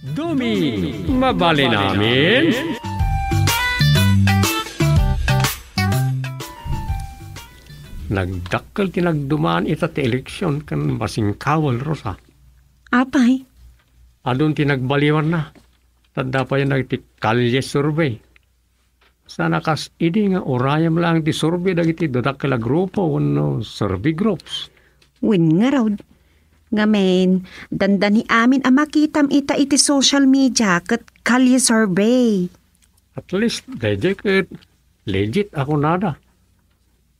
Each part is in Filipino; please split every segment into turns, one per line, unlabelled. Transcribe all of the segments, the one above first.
Dumi, mabali namin. Nagdakkel tinagdumaan ita ti eleksyon kan masingkawal, Rosa.
Apay?
Adun tinagbaliwan na. Tanda pa yan nagti kalye survey. Sana kas idi nga orayam lang ti survey dagiti dadakkel a grupo wano survey groups.
Win nga raw. Ngamen, dandani amin ang makitam ita iti social media kat kalye survey.
At least, legit ako nada.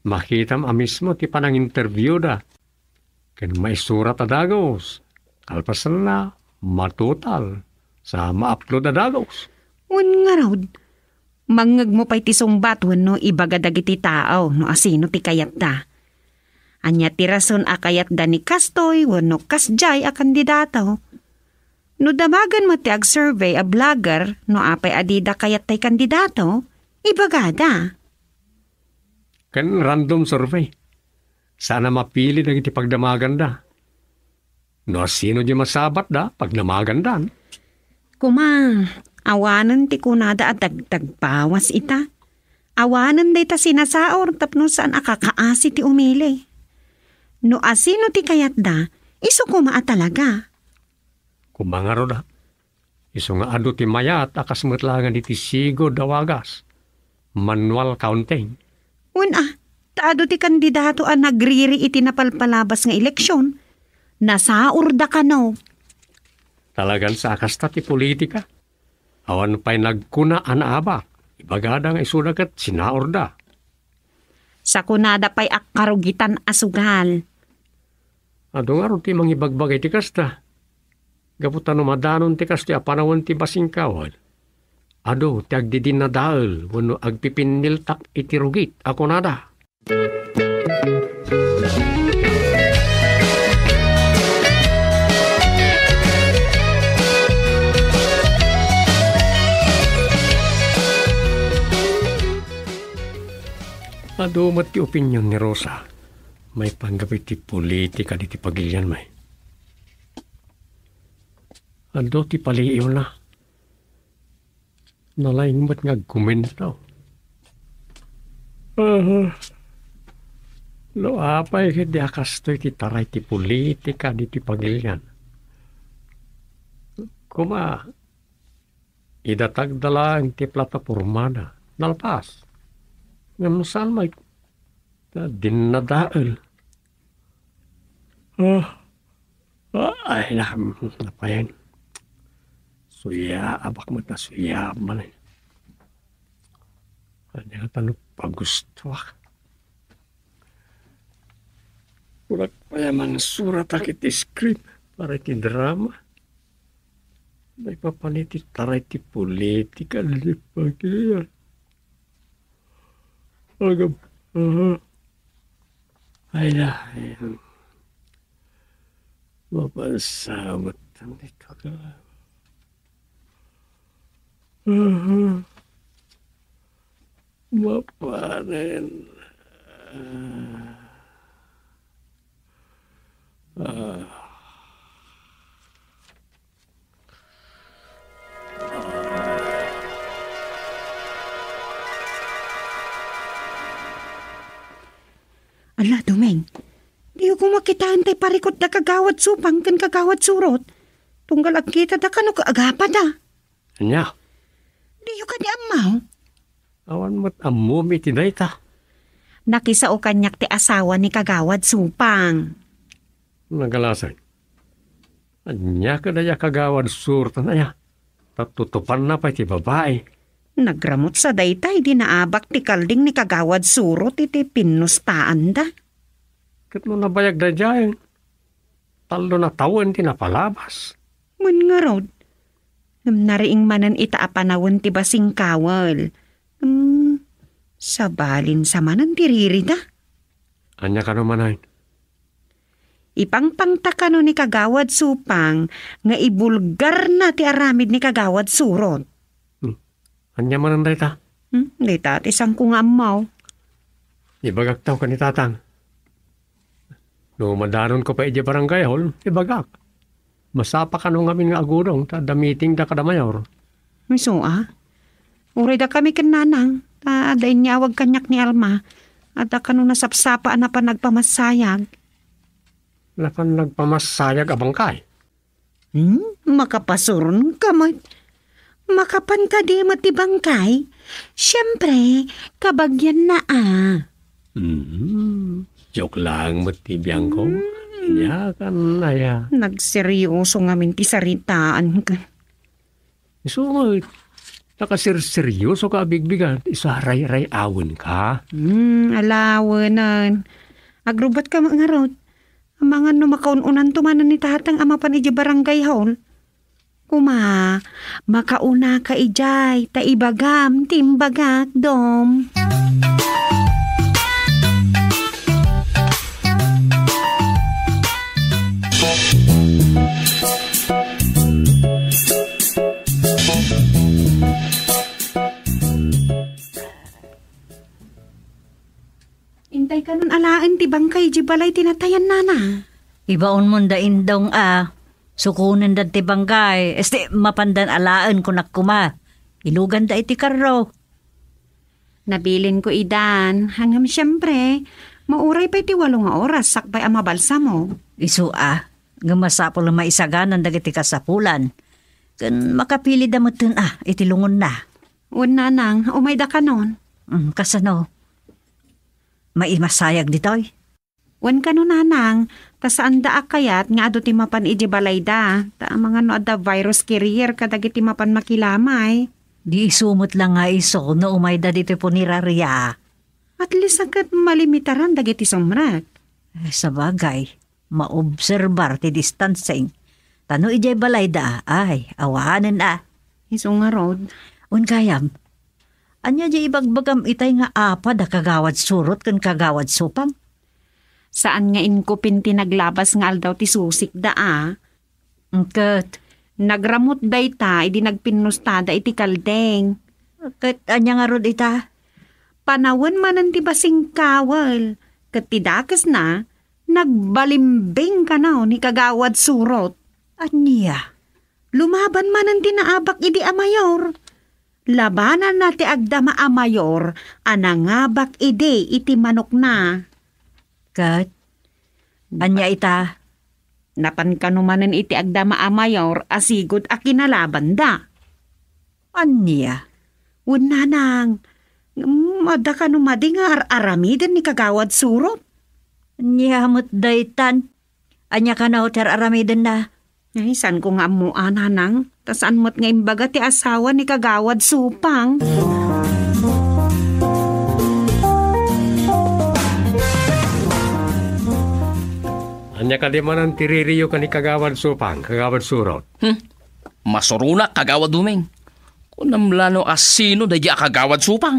Makitam a mismo ti panang interview da. Ken may surat adagos. Kalpasan na, matutal. Sa ma-upload adagos.
Win nga raw. Mangag mo pa'y ti sungbat no ibagadag iti tao no asino ti kayat da. Anya ti rason a kayat da ni kastoy wano kasjay a kandidato. No damagan mo ti ag-survey a vlogger no apay adida kayat tay kandidato, ibagada.
Ken random survey. Sana mapili na iti pagdamagan da. No sino di masabat da pagdamagan dan.
Kuma, awanan ti kunada at dagdagbawas ita. Awanan da ita sinasaor tapno saan akakaasi ti umili. No asino ti kayat da, iso kumaa talaga.
Kumangaro da. Iso nga ado ti mayat akas metlangan iti sigo dawagas. Manual counting.
Taado ti kandidato ang nagriri iti napalpalabas nga eleksyon. Nasaor da ka no.
Talagan sa akasta ti politika. Awan pa'y nagkuna anaaba. Ibagada nga isudagat sinaor da.
Sa kunada pa'y akarugitan asugal.
Ado nga rin ti mangibagbagay ti kasta. Gaputan madanon ti kasta apanawan ti basingkawal. Ado ti agdidin na daal wano agpipiniltak iti rugit ako nada. Ado mat ti opinyon ni Rosa. May panggapit ti politika di ti pagilyan may. Ado ti paliiw na. Nalaing mat nga gumentaw. Lo apay kiti akastoy ti taray ti politika di ti pagilyan. Kuma, idatag dalang ti platapormada. Nalpas. Ngam saan may dinadaal. Ay, napayan. Suya, abak mo na suya man. Kanya ka tanong pagustuak. Kurak pa yaman surat akit script para iti drama. May papaniti taray ti politika di pagkaya. Agam, ay na, mapasamat ang ito ka. Mapanin.
Ala, Dumeng. Di ko makitaan tay parikot na kagawad supang kan kagawad surot. Tunggal agkita da ka no kaagapa da.
Anya?
Di ko ka di amaw.
Awan mo't amumi tinay ta.
Nakisao kanyak ti asawa ni kagawad supang.
Nagalasan. Anya ka na ya kagawad surta na ya. Tatutupan na pa iti babae.
Nagramot sa daytay di naabak ti kalding ni kagawad surot iti pinustaan da.
Kat mo nabayag da dyan. Talo na tawan ti napalabas.
Mun nga rod. Nariing manan ita apanawon ti basing kawal. Sabalin sa manan tiriri da.
Anya ka naman ay.
Ipangpangta ka no ni kagawad supang nga ibulgar na ti aramid ni kagawad surot.
Anya man ang dayta?
Di tati sang kung amaw.
Ibagak taw ka ni tatang. No madanon ko pa iti barangay hall, ibagak. Masapa ka nung amin nga agudong, da meeting da kada mayor.
Miso uray da kami ken nanang, dain niya awag kanyak ni Alma, at da kanong nasapsapa na pa nagpamasayag.
Lakan nagpamasayag abang kay.
Makapasurun ka mo. Makapan ka di matibangkay. Siyempre, kabagyan na
Joke lang matibiyang ko. Ya kan na ya.
Nagseryoso nga minti saritaan ka.
So, nakasirseryoso ka bigbigan. Isaray-ray awin ka.
Alawanan. Agrubat ka mga rod. Ang mga numakaun-unan tumanan ni tatang ama pan iji barangay hall. Kuma, makauna ka ijay, taibagam, timbagak, dom. Intay ka nun alaan ti bangkay, jibalay tinatayan nana.
Ibaon mo da indong sukunan da ti banggay. Mapandan alaan ko nakuma. Ilugan da iti karro.
Nabilin ko idan, hanggang siyempre, mauray pa iti 8 oras, sakbay ang mabalsa mo.
Isu nga masapol na maisaganan dagiti kasapulan. Kan makapili da mo tun iti lungon na.
Una nang, umay da ka nun.
Kasano? Maimasayag ditoy.
Wan ka nun nanang, tasaan da akayat nga ado ti mapan iji balay da. Ta mga no ada virus carrier kadagiti mapan makilamay.
Di isumot lang nga iso no umay da dito po nirariya.
At least agad malimitaran dagiti somrat.
Sa bagay, maobserbar ti distancing. Tano ijay balay da, awahanan
Iso nga rod.
Unkayam, anya di ibagbagam itay nga apa da kagawad surot kan kagawad supang?
Saan nga inkupin ti naglabas nga aldaw ti susik da
Ket,
nagramot da ita, idi nagpinustada iti kaldeng.
ket anya nga rod ita?
Panawan manan ti basing kawal. Ket ti dakes na, nagbalimbing ka na ni kagawad surot.
Anya?
Lumaban manan ti naabak idi amayor. Labanan na ti agdama amayor, anangabak ide iti manok na.
Ket, anya ita?
Napan kanumanan iti agdama amayor, asigod a kinalaban da.
Anya?
Unanang, ada kanumadi nga aramiden ni kagawad surot.
Anya hamot daytan? Anya ka na hoter aramiden na?
Ay, san ko nga amuan, hanang? Tasaan mo't nga imbaga ti asawa ni kagawad supang.
Anya ka di man ang tiririyo ka ni kagawad supang, kagawad surot.
Masuruna kagawad duming. Kung namlano asino da di kagawad supang.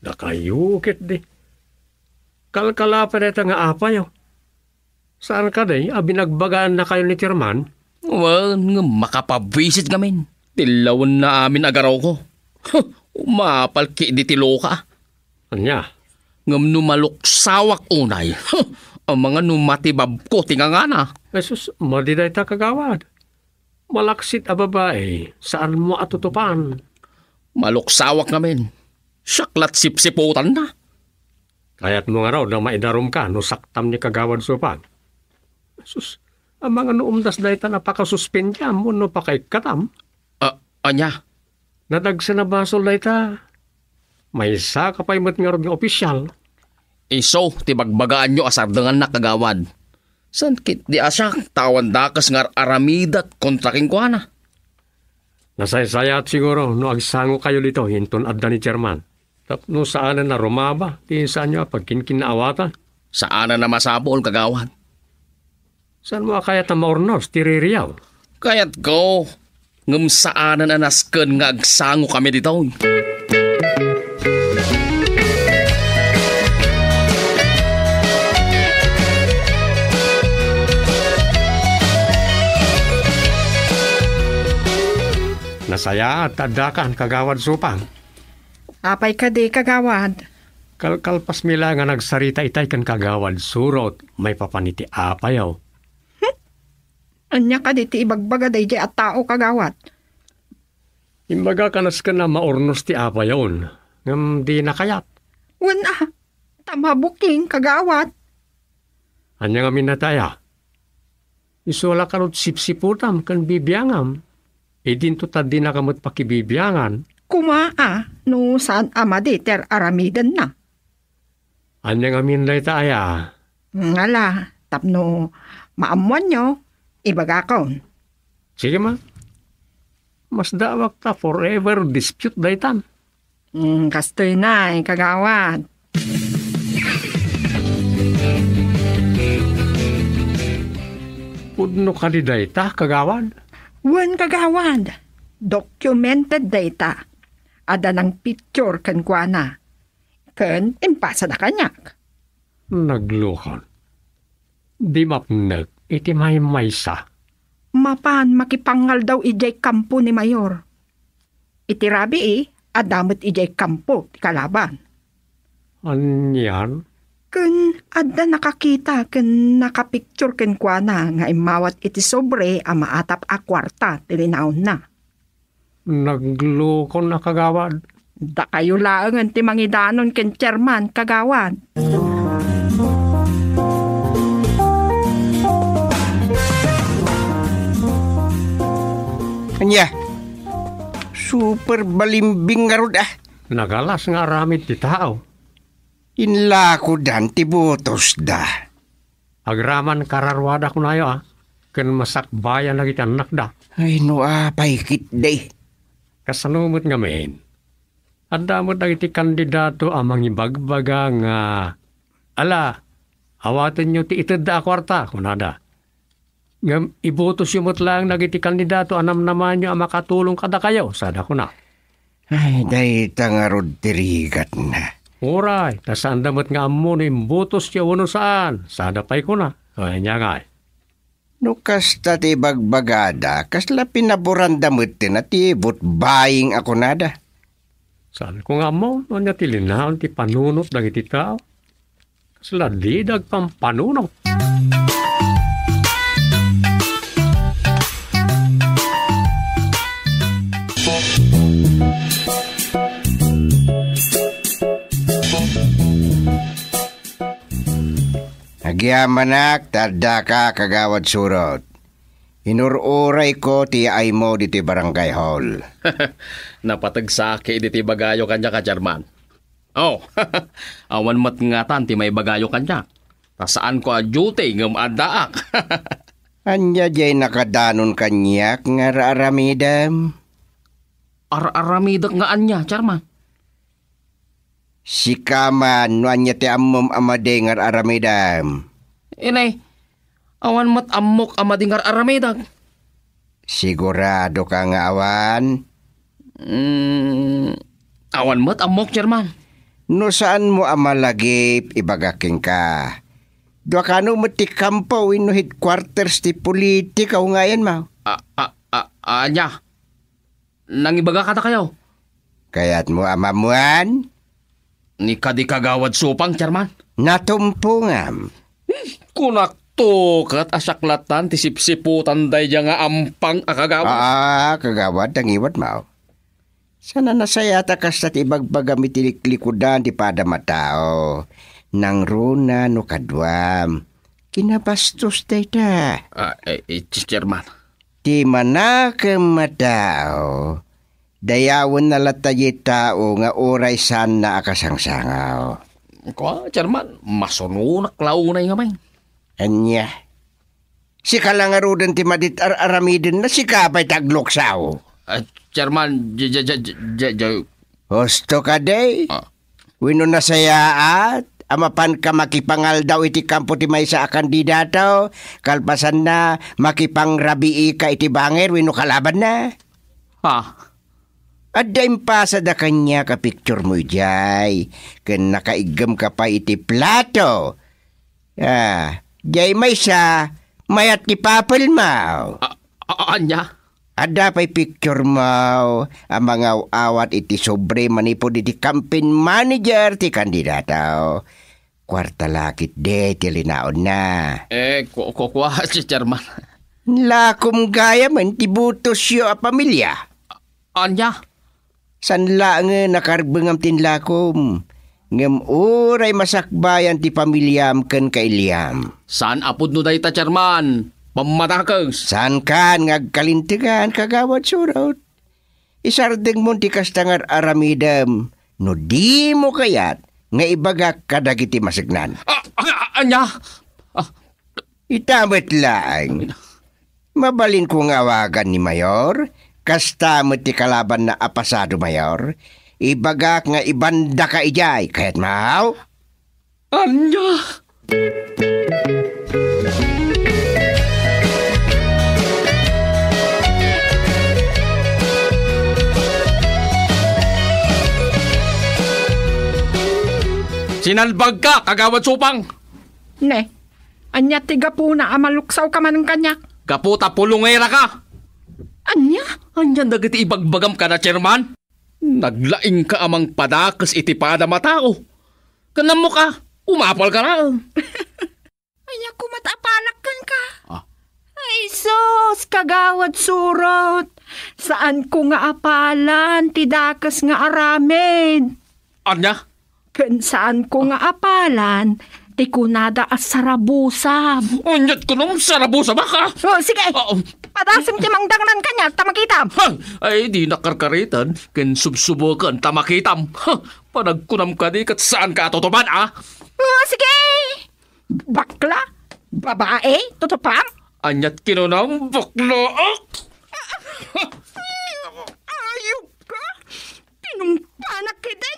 Nakayukit di. Kalkalapan ito nga apayo. Saan ka di? Binagbagaan na kayo ni Tirman?
Well, nga makapabisit gamin. Tilawan na amin agaraw ko. Umapalki di tilo ka.
Anya?
Ngam numaluksawak unay. Ang mga numatibab ko tingangana.
Jesus, madiday ta kagawad. Malaksit a babae, saan mo atutupan?
Maluksawak gamin. Syaklat sipsiputan na.
Kaya't mo nga raw na maidarom ka no saktam ni kagawad supang. Jesus, ang mga nuumdas dahi ta napakasuspendya mo no pakikatam.
Anya?
Nadagsa na basol dahi ta. May isa ka pa imot nga rin opisyal.
Iso, tibagbagaan nyo asardangan na kagawad. San kit di asyak, tawan dakas ngar aramidat kontraking ko na.
Nasaysayat siguro no agsango kayo dito hinton adda ni Chairman. Tapno saan na rumaba, di saan nyo pagkinkinawatan.
Saan na masabol kagawad?
Saan mo kaya ta maurnos, tiririyaw?
Kaya't ko, ngam saan na nasken nga agsango kami dito.
Nasaya at adakan kagawad supang.
Apay ka di kagawad.
Kalkalpas mila nga nagsarita itay kan kagawad surot, may papaniti apayaw.
Anya ka di ti ibagbaga day at tao kagawad.
Imbaga kanas ka na maornos ti apa yon. Ngam di nakayat.
Wala, tama buking kagawad.
Anya nga minataya. Isola karot sipsiputam kan bibiyangam. E din to tadi na kamot pakibibiyangan.
Kumaa, no saan ama di ter aramidan na.
Anya nga minlay taya.
Ngala, tapno maamuan nyo, ibaga kaon.
Sige ma. Mas dawak ta forever dispute daytan.
Kastoy na, kagawad.
Pudno ka di dayta, kagawad.
Wan kagawad, documented data. Ada ng picture kan kuana. Kan impasa na kanyak.
Nagluhon. Di mapnag, iti may maysa.
Mapan makipangal daw ijay kampo ni Mayor. Itirabi adamot ijay kampo ti kalaban.
Anyan?
Kun adda nakakita kun nakapicture kun kuana nga imawat iti sobre a maatap a kwarta tilinaon na.
Naglukon na kagawad.
Da kayo laangan ti mangidanon ken chairman kagawad.
Anya, super balimbing nga rod
Nagalas nga aramid ti tao.
Inla ko dan ti botos da.
Agraman kararwada ko na yo Ken masakbayan lagi anak da.
Ay no paikit day.
Kasanumot nga men. Andamot na iti kandidato amang ibagbaga nga ala, awatin nyo ti itid da akwarta, kunada. Ngam ibotos yumot lang nagiti kandidato anam naman nyo ang makatulong kada kayo, sada ko na.
Ay, day tangarod tirigat na.
Uray, tasaan damot nga amo na imbotos siya wano saan, sada pa'y ko na. Ay, niya nga
No kasta ti bagbagada, kasla pinaburan damot ti na ti vote buying ako nada.
Saan ko nga mo, no niya tilinaon ti panunot dagiti tao. Kasla di dagpang panunot.
Agyamanak, tada ka kagawad surot. Inururay ko ti ay mo diti barangay hall.
Napatagsaki diti bagayo kanya ka, Jarman. Oh, awan mat ngatan ti may bagayo kanya. Tasaan ko a duty ngam adaak.
Anya jay nakadanon kanyak nga aramidam.
Aramidak nga anya, Jarman.
Si kaman no anya ti ammom amade nga aramidam.
Inay, awan mat amok amadingar aramidak.
Sigurado ka nga awan?
Awan mat amok, Jarman.
No saan mo amalagip ibagaking ka? Dua kano mo ti kampo no headquarters ti politika o ngayon mo?
Anya. Nangibaga kata kayo.
Kaya't mo amamuan?
Ni kadi kagawad supang, Jarman.
Natumpungam.
Kunak kat asaklatan ti sipsiputan day nga ampang akagawad.
Kagawad ang iwat mo. Sana nasayata kas at ibagbagamit likudan di pada matao. Nang runa no kadwam. Kinabastos day ta.
Jarman.
Di manakam matao. Dayawon na latayi tao nga oray sana akasangsangaw.
Kwa, Jarman, masununak launay nga may.
Anya. Si kalangarudan ti madit aramidin na si kapay tagloksaw.
Jarman,
Hosto ka day? Wino na sayaat? Amapan ka makipangal daw iti kampo ti may sa kandidato? Kalpasan na makipangrabii ka iti banger wino kalaban na?
Ha?
At daim pa sa da kanya ka picture mo jay. Ken nakaigam ka pa iti plato. Jay may sa mayat ti papel mo.
Anya?
Ada pa'y picture mo ang mga awat iti sobre manipod iti campaign manager ti kandidato. Kwarta lakit de ti linaon na.
Kuha si Jarman.
Lakom gaya man ti butos yo a pamilya.
Anya?
Sanla nga nakarbengam tin lakom. Ngem uray masakbayan ti pamilyam ken kailiam.
Saan apod no dayta, Chairman? Pamatakas.
San kan ngagkalintigan kagawad surot. Isardeng mo ti kastangar aramidam. No di mo kayat nga ibagak kadagiti masignan.
Anya?
Itamet lang. Mabalin kong awagan ni Mayor. Kastamot ti kalaban na apasado, Mayor. Ibagak nga ibanda ka ijay. Kaya't mahaw?
Anya? Sinalbag ka, kagawad supang.
Ne, anya tiga po na amaluksaw ka man ng kanyak.
Kaputa pulungera ka.
Anya?
Anya dagiti ibagbagam ka na, Chairman. Naglaing ka amang padakas itipada matao. Kanam mo ka, umapal ka na.
Anya kumatapalakkan ka. Ay sus, kagawad surot. Saan ko nga apalan, tidakas nga aramid.
Anya?
Ken saan ko nga apalan, ti kunada as sarabusab.
Anyat ko nung sarabusa ba ka?
Oh, sige, padasim ti mangdangnan kanyak, tamakitam.
Ay, di nakarkaritan. Ken subsubukan tamakitam. Panagkunam ka di kat saan ka tutupan,
Oh, sige. Bakla, babae, tutupam.
Anyat kinunang bakla.
Ayok ka. Tinumpanak kita.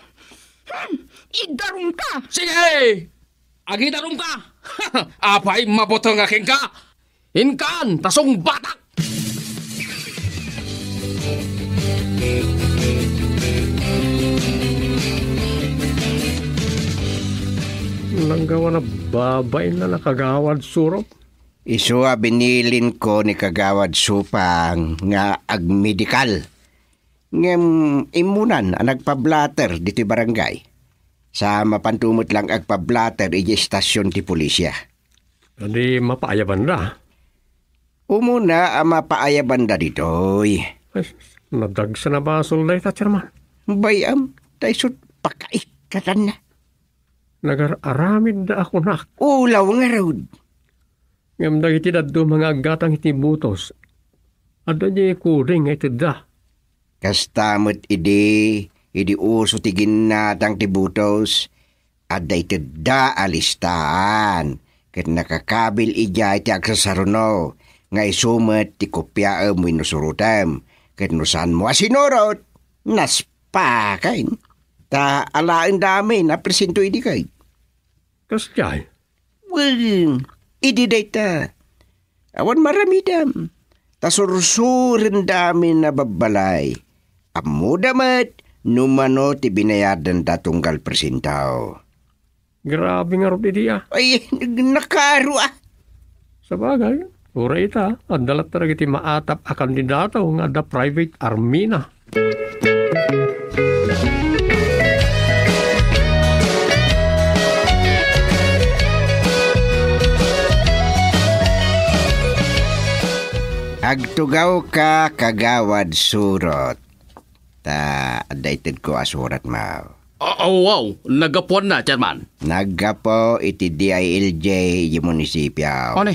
Idarong ka.
Sige! Agitarong ka! Apay mabotong aking ka! Inkan, tasong batak!
Nanggawa na babay na nakagawad surot.
Isu binilin ko ni kagawad supang nga agmedikal. Ngem imunan ang nagpablater dito barangay. Sa mapantumot lang agpablater iji estasyon ti pulisya.
Hindi mapaayaban na.
Umuna ang mapaayaban da ditoy.
Ay, nadagsa na basol na ita, Chairman.
Bayam, tayo pakaikatan na.
Nagararamid na ako na.
Ulaw nga road.
Ngam dagiti daddo mga agatang itibutos. Adda niya kuring iti da.
Kastamot idi uso ti ginatang tibutos. Adda iti da alistahan. Kat nakakabil ijay ti agsasaruno. Nga isumet ti kopya mo inusurutem. Kat nusan mo asinurot. Naspakain. Ta alain dami na presento idi kay.
Kasyay.
Well, idi dayta. Awan maramidam. Ta sursurin dami na babalay. Amo damat numano ti binayadan da tunggal presentaw.
Grabe nga rin diya.
Ay, nakaru ah.
Sa bagay, ura ita. Andalat talaga iti maatap a kandidato nga da private army na.
Agtugaw ka kagawad surot. Ta adaited ko asurat mo.
Wow, nagapuan na, Chairman.
Naggapo iti DILJ yung munisipyo.
Ano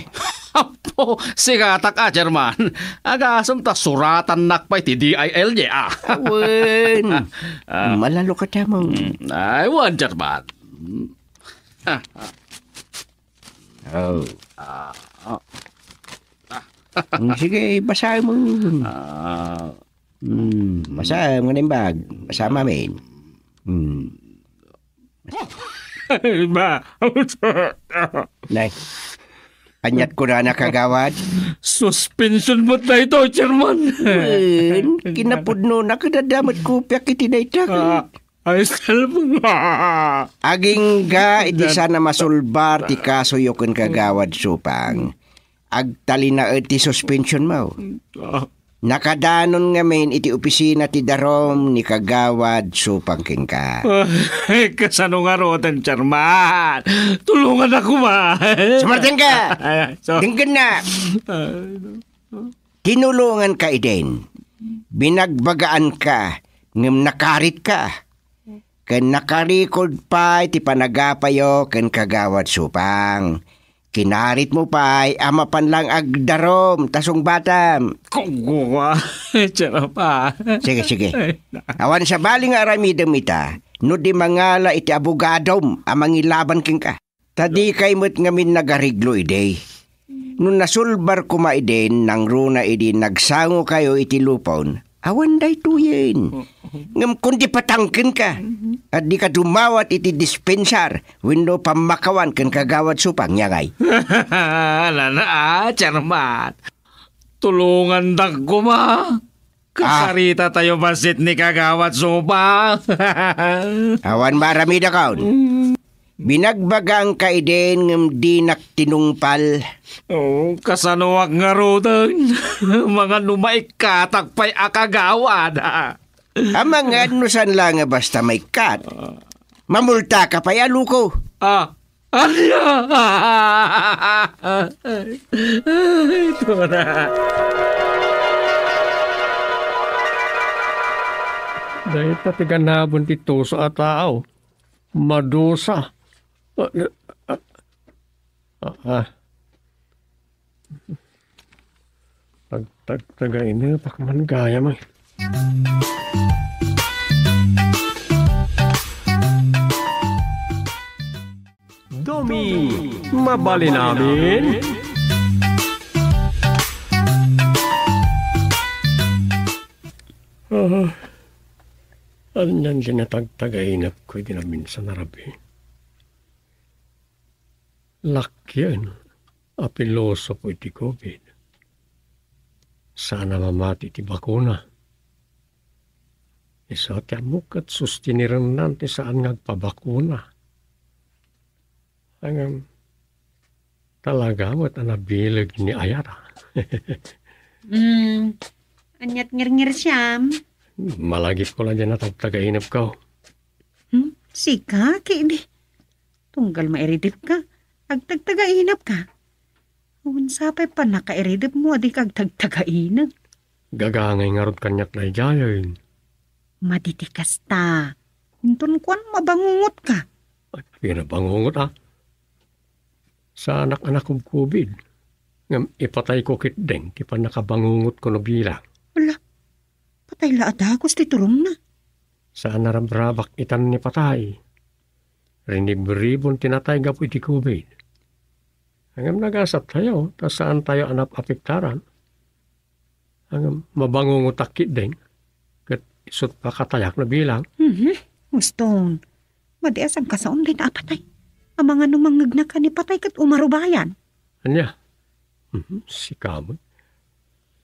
Apo, sigatak Chairman. Agasam ta suratan nakpay ti DILJ,
Awen, malalo ka tamang.
Ay, wan, Chairman.
Oh. Sige, basahin mo. Basahin mo na yung bag. Basahin mamin.
Ba?
Nay, anyat ko na nakagawad.
Suspension mo na ito, Chairman.
Kinapudno na kadadamat kopya kiti na itak.
Ay, salmo nga.
Aging ga, iti sana masulbar ti kaso yukon kagawad supang. Agtali na iti suspension mo. Nakadanon ngamin iti opisina ti darom ni kagawad supang king ka.
Ay, kasano nga rotan, Charman? Tulungan ako, ma.
Sumartan ka!
So,
Dinggan na! Tinulungan ka iden. Binagbagaan ka. Ngam nakarit ka. Ken nakarikod pa iti panagapayo ken kagawad supang. Kinarit mo pa'y ama panlang agdarom, tasong batam.
kukuha. Charapa.
Sige. Awan sa baling aramidem ita, no di mangala iti abogadom, amang ilaban king ka. Tadi kay mo't ngamin nagariglo ide. Nung nasulbar kuma iden, nang runa ide nagsango kayo iti lupon, awan day tuyin. Ngam kundi patangkin ka. At di ka dumawat iti dispensar, wino pamakawan ken kagawad supang nyangay.
Lana, Charman. Tulungan dag ko, ma. Kasarita tayo basit ni kagawad sopa.
Awan maramida kaon. Binagbagang ka iden ngam di naktinungpal.
Oh, kasanuak nga rotan. Mga numaikatak pa'y akagawad.
Amang anusan lang nga basta may kat. Mamulta ka pa'y aluko.
Alya! Ito na.
Dahil patiganabon tito sa tao. Madosa. Pagtagtagay na, pakman gaya mo. Domi, mabali namin. Anyan sinatagtagainap ko namin sa narabi. Lakyan, apiloso po iti COVID. Sana mamati ti bakuna. Isa ti amok at sustiniran nanti saan ngagpabakuna. Hanggang talaga mo't anabilag ni Ayara.
Anyat ngir-ngir siyam.
Malagip ko lang dyan natagtagainap ko.
Sika, kini. Tunggal mairidip ka. Agtagtagainap ka. Awan sapay pa nakairidip mo, adik agtagtagainap.
Gagangay nga rod kanyak na ijayon.
Maditikas ta. Untun kuan mabangungot ka.
Ay, pinabangungot ha. Sa anak-anak kong COVID. Ngam ipatay ko kitdeng, ti pa nakabangungot ko no bilang.
Wala. Patay laadagos ti turong na.
Saan narambrabak itan ni patay. Rinibribon tinatay gapo iti COVID. Hanggang nagasap tayo, tas saan tayo anap apektaran. Hanggang mabangungot akit din. Kat isot pa katayak na bilang.
Guston. Madias ang kasaon din apatay. Ang mga numangag na ka ni patay kat umarubayan.
Anya? Si Kamon.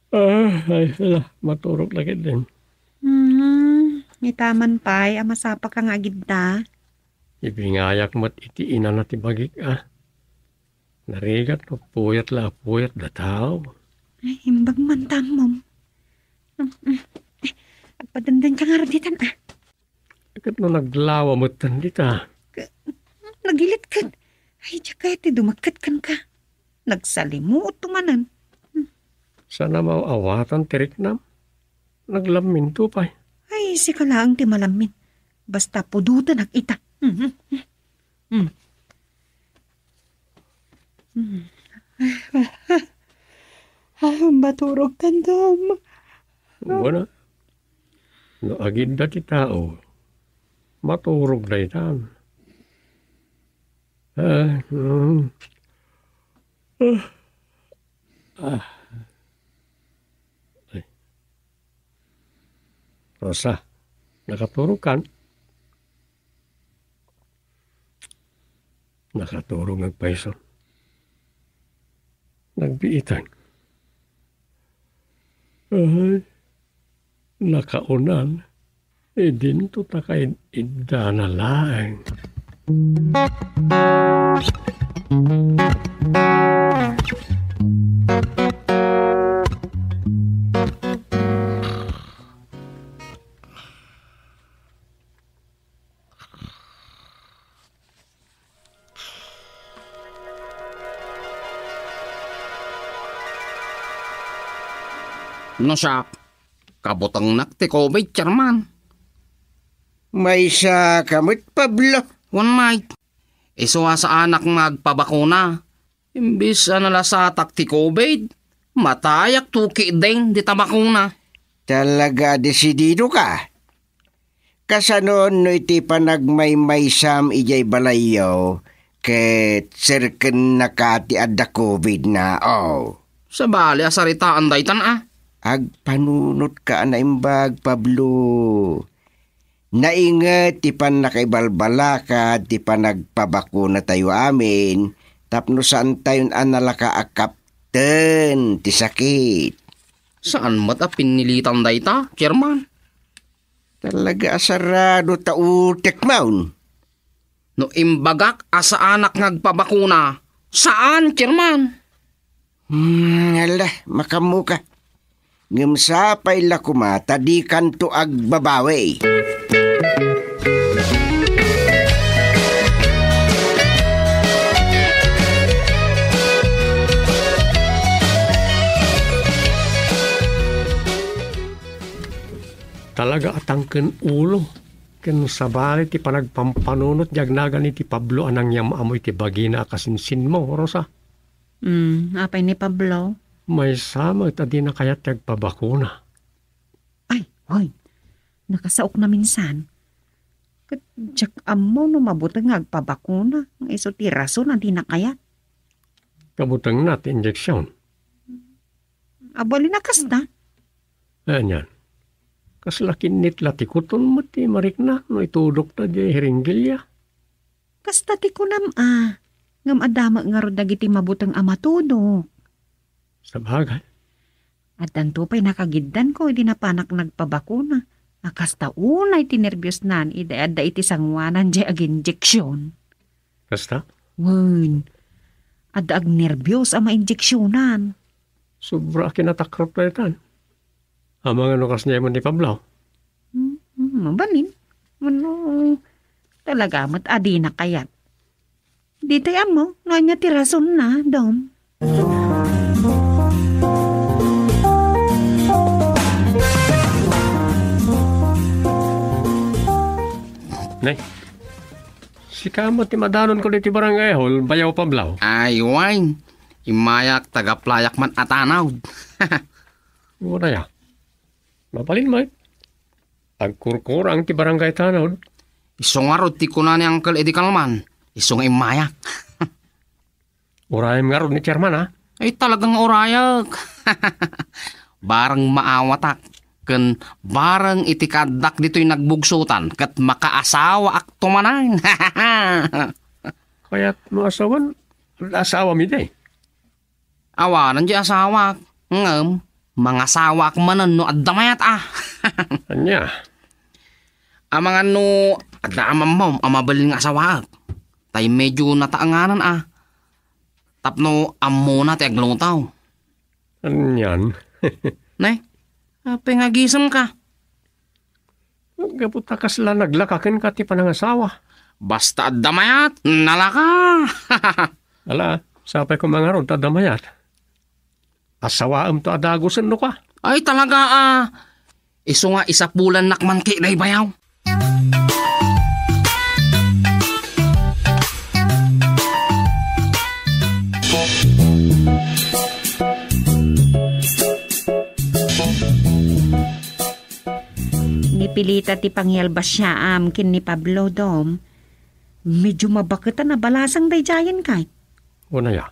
Ay, sila. Maturok lagi din.
Itaman pa'y amasapa ka nga gidda.
Ibingayak mat iti ina na tibagik Narigat no puyat da tao.
Ay, himbag man tamom. Agpadandan ka nga raditan
Agad no naglawa mo tandita.
Nagilit ka. Ay, tsaka iti dumagkat kan ka. Nagsalimuot tumanan.
Sana mawawatan tirik nam. Naglamin to pa'y.
Ay, si kalaang ti malamin. Basta puduta nag-ita. Baturog tandom.
Wala. No agid da ti tao. Maturog na itan. Rosa, nakaturog kan? Nakaturog nagpaiso. Nagbiitan. Ay, nakaunan. Din to takay idda na lang.
No siya, kabutang nak ti COVID, Chairman.
May sa kamot, Pablo.
One night, isuwa sa anak magpabakuna. Imbis nalasatak ti COVID, matayak tuki ding di tabakuna.
Talaga desidido ka. Kasanon no iti panagmaymaysam ijay balayaw ket serken nakati adda COVID na
Sa bali, asaritaan daytan
Agpanunot ka na imbag, Pablo. Naingat ti pan nakaibalbalakad ti panagpabakuna tayo amin tapno saan tayo analaka akapten ti sakit.
Saan mata pinilitan dayta, Chairman?
Talaga asarado tautek maun.
No imbagak asa anak ngagpabakuna. Saan, Chairman?
Alah, makamuka. Ngamsapay lakuma, tadi kanto agbabawi.
Talaga atangken ulo. Ken sabali ti panagpampanunot jagnagan ni ti Pablo anang yam amoy ti bagina akasinsin mo, Rosa.
Apay ni Pablo?
May sama tadi na kayat yagpabakuna.
Ay, hoy. Nakasaok na minsan. Kadyak amo no mabutang agpabakuna. Ang iso ti rason na di na kayat.
Kabutang na ti injeksyon.
Abali na kasta.
Ganyan. Kaslakin nitla ti kuton mo ti marikna no itudok na di hiringgilya.
Kasta ti kunam ngam adama nga ro dagiti mabutang amatudo.
Sa bagay.
At danto pa'y nakagiddan ko, di na panak nagpabakuna. Nakasta unay tinervyos nan, ida iti sangwanan di ag injeksyon.
Kasta?
Wen, adda ag nervyos ama injeksyonan.
Sobra kinatakrot na itan. Amang ano kas niya mo ni Pablo?
Mabalin. Ano, talaga mat adi na kayat. Di tayo mo, nga niya tirason na, Dom.
Nay, si kamo ti madanon ko ti barangay hall, bayaw Pablo.
Ay, wine. Imayak tagaplayak man atanaw.
Wala ya. Mapalin mo Agkurkurang ti barangay tanod.
Isungarod ti kunan ni Uncle Eddie Kalman. Isung imayak.
Urayam nga ron ni Chairman
Ay talagang orayak. Barang maawatak. Ken barang itikadak dito'y nagbugsutan kat makaasawa ak tumanang.
Kaya't no asawa mi day.
Awanan di asawa. Ngem, mga asawa ak manan no addamayat
Anya,
Amang ano, adamam mo, amabalin nga asawa ak. Tay medyo nataanganan Tapno ammo na ti aglutaw.
anyan.
Ne? Pengagisam ka.
Gaputa ka sila naglakakin ka ti panangasawa.
Basta damayat, nalaka.
Ala, sapay ko mga ron, tadamayat. Asawaam to adagusan no ka.
Ay talaga Iso nga isapulan nakman ki na ibayaw.
Nipilita ti pangyalbas siya kin ni Pablo, Dom. Medyo mabakita na balasang dayjayan kay.
Una ya.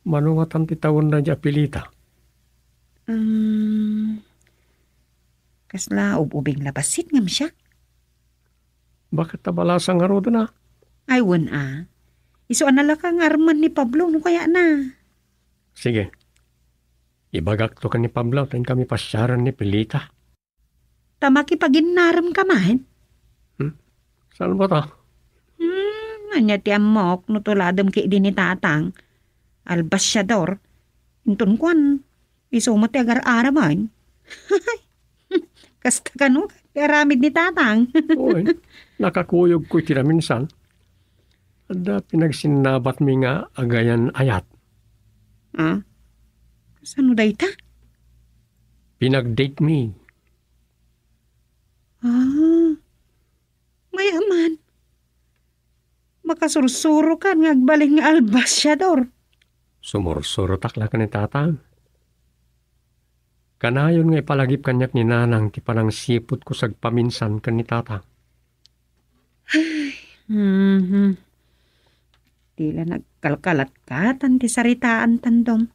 Manungatan ti tawon na dya pilita.
Kasla ubing labasit ngam siya.
Bakit tabalasang nga ro na?
Ay, wan Iso anala ka ngarman ni Pablo, no kaya na.
Sige. Ibagak to ka ni Pablo, tayo kami pasyaran ni pilita.
Tamaki paginaram ka man.
Saan ba ta?
Anya ti amok, no tuladam ki din ni tatang. Albas siya dor. Intun kwan. Iso mo ti agar-ara man. Kasta ka no, karamid ni tatang.
Oy, nakakuyog ko tira minsan. Ada pinagsinabat mi nga agayan ayat.
Kasano day ta?
Pinag-date me.
Mayaman. Makasursuro ka nga agbaling nga albasyador.
Sumursuro takla ka ni tatang. Kanayon nga ipalagip kanyak ni nanang ti panang sipot ko sagpaminsan kan ni tatang.
Tila nagkalkalat-katan ti saritaan tandom.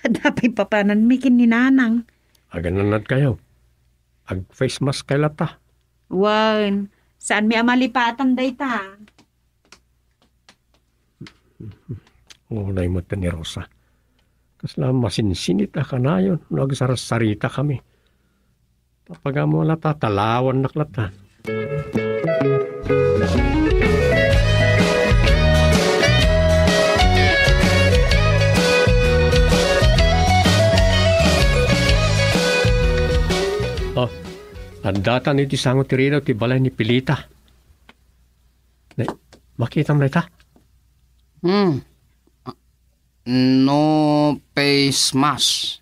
Dapay papanan mikin ni nanang.
Agananad kayo. Ag-face mask kay lata.
Wan, saan mi amalipatan day ta?
Ulay mo ta ni Rosa. Kasla masinsinit na kanayon. Nagsarasarita kami. Papagamo lata, talawan naklata. Ang data ni ti sango ti rino ti balay ni Pilita. Makita mo na ita?
No face mask.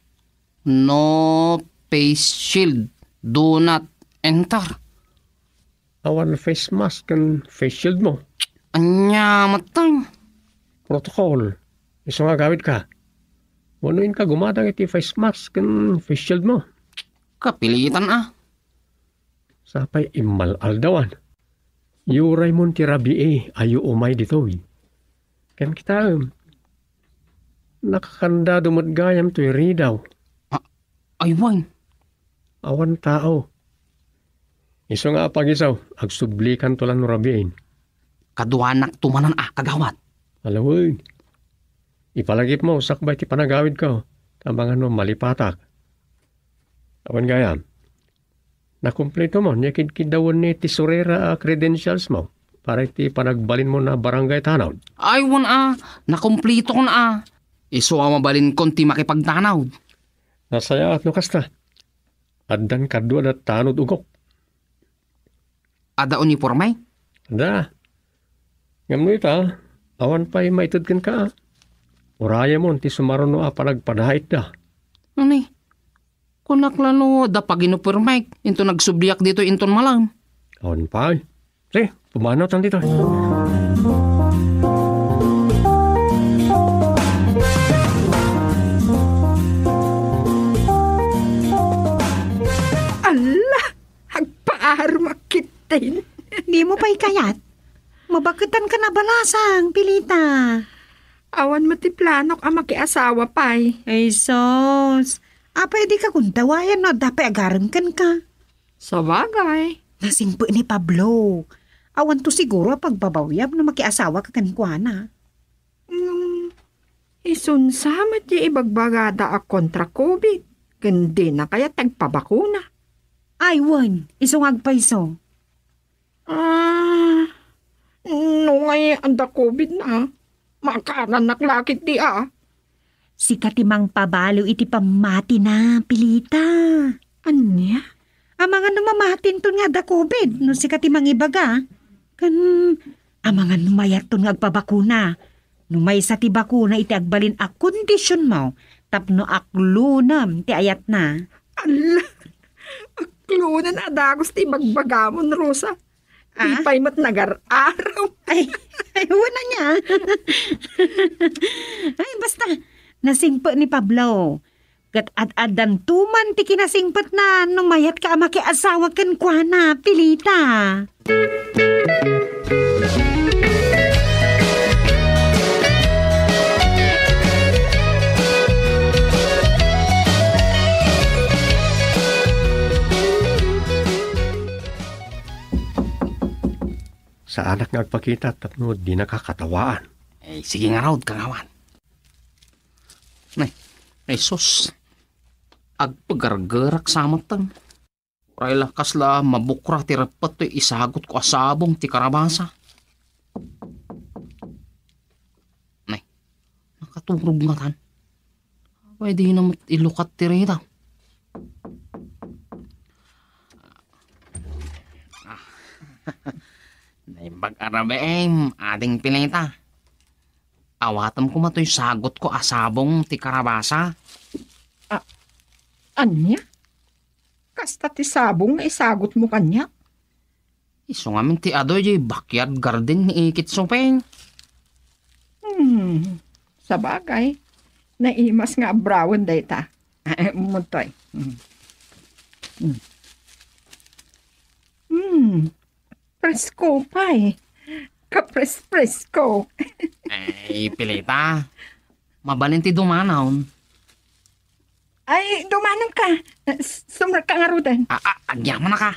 No face shield. Do not enter.
Awan face mask kan face shield mo.
Anya matay.
Protocol. Iso nga gawid ka. Wanuin ka gumadang iti face mask kan face shield mo.
Kapilitan
Sapay imal aldawan. Yuray mon ti rabi ayo umay ditoy. Ken kita nakakanda dumot gayam to iridaw.
Aywan.
Awan tao. Iso nga pagisaw, agsublikan to lang no rabiin.
Kaduanak tumanan kagawat.
Alawin. Ipalagip mo, sakbay ti panagawid ko. Tabangan mo malipatak. Awan gayam. Nakumpleto mo, nyakid-kidawan ni tisurera credentials mo para iti panagbalin mo na barangay tanaw.
Aywan nakumplito ko na Iso mabalin kon ti makipagtanaw.
Nasaya at nukas na. Addan kadwa na tanod ugok.
Ada uniforme?
Ada. Ngam no ita, awan pa'y maitid kan ka. Uraya mo, ti sumaron no panagpadahit da.
Ani? Kunaklano, da pag inuporme, into nagsubliak dito inton malam.
Awan pa'y. Sige, pumanaw tan dito.
Allah! Hagpaarmakitin.
Di mo pa'y kayat? Mabakitan ka na balasang, Pilita.
Awan matiplanok ang makiasawa pa'y.
Ay, sos. Pwede ka kung tawayan no, dapat agaran kan ka.
Sa bagay.
Nasingpo ni Pablo. Awan to siguro pagbabawyab na makiasawa ka kankwana.
Isunsamat di ibagbagada ak kontra COVID. Gandi na kaya tagpabakuna.
Ay, wan. Isong agpaiso.
No ngay anda COVID na. Makaran naklakit di
Si katimang pabalo iti pamati na, Pilita.
Anya?
Mga numamatin to nga da COVID, no si katimang ibaga. Mga numayat to nga agpabakuna. Numay sa ti bakuna iti agbalin a kondisyon mo, tapno aklunam ti ayat na.
Allah! Aklunan adagos ti magbagamon, Rosa. Ipay mat nagar-araw.
Ay, wala niya. Ay, basta, nasingpo ni Pablo. Kat ad-adan tuman ti kinasingpat na numayat ka makiasawa kan kwa na, Pilita.
Sa anak nga agpakita, tapno di nakakatawaan.
Sige nga raw, kagawan. Ay, sus. Agpagargarak sa matang. Pray lakas la mabukra ti rapat to isagot ko asabong ti karabasa. Nay, nakaturog nga tan. Pwede na ilukat ti rita. Naimbag arabeem, ading Pilita. Awatam ko matoy sagot ko asabong ti karabasa.
Anya? Kasta ti sabong nga isagot mo kanya.
Iso nga min ti adoy jay backyard garden ni Ikit Supeng.
Sa bagay, naimas nga brown data. Muntoy. Presko pa eh. Kapres-presko.
Ay, Pilita. Mabalin ti dumanaw.
Ay, dumanong ka. Sumrak ka nga rudan.
Agyaman na ka.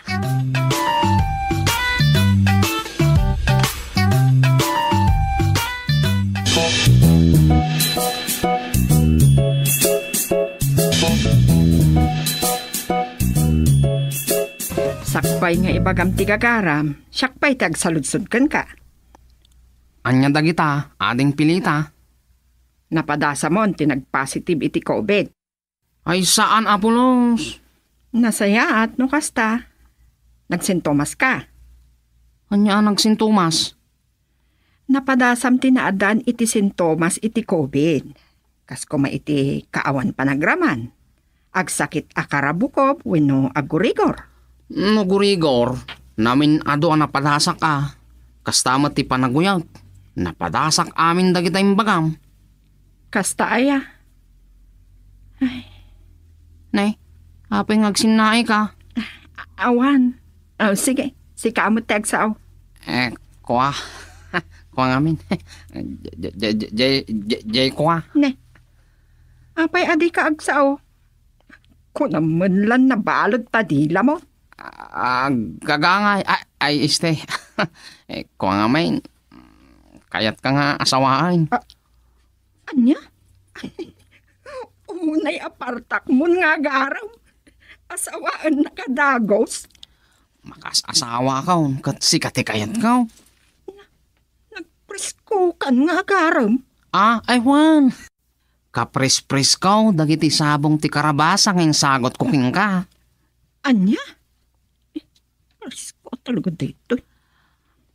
Sakpay nga ibagam ti gagaram, sakpay tag saludsod ka.
Anya dagita, ading Pilita.
Napadasa mo ti nag-positive iti COVID.
Ay saan, Apolos?
Nasaya at no kasta. Nagsintomas ka.
Anya nagsintomas?
Napadasam ti naadan iti sintomas iti COVID. Kas kuma iti kaawan panagraman. Agsakit akarabukob wenno agurigor.
No gurigor, namin ado ang napadasak ka. Kastamat ti panaguyag. Napadasak amin dagita imbagam.
Kasta aya.
Nay, apay ngagsinay ka.
Awan. Sige, sika mo tegsaaw.
Kuha. Kuha ngamin. Jay kuha.
Ne. Apay adi ka agsaaw. Kung naman lang nabalod pa dila mo.
Gagangay. Ay, este. Kuha ngamin. Kayat ka nga asawaan.
Anya? Unay apartak mo nga garam. Asawaan na kadagos.
Makas-asawa ka. Si katikayat ka.
Nagpresko kan nga garam.
Ay wan. Kapres-pres ka. Dagiti sabong ti karabasa ngayon sagot kuking ka.
Anya? Presko talaga dito.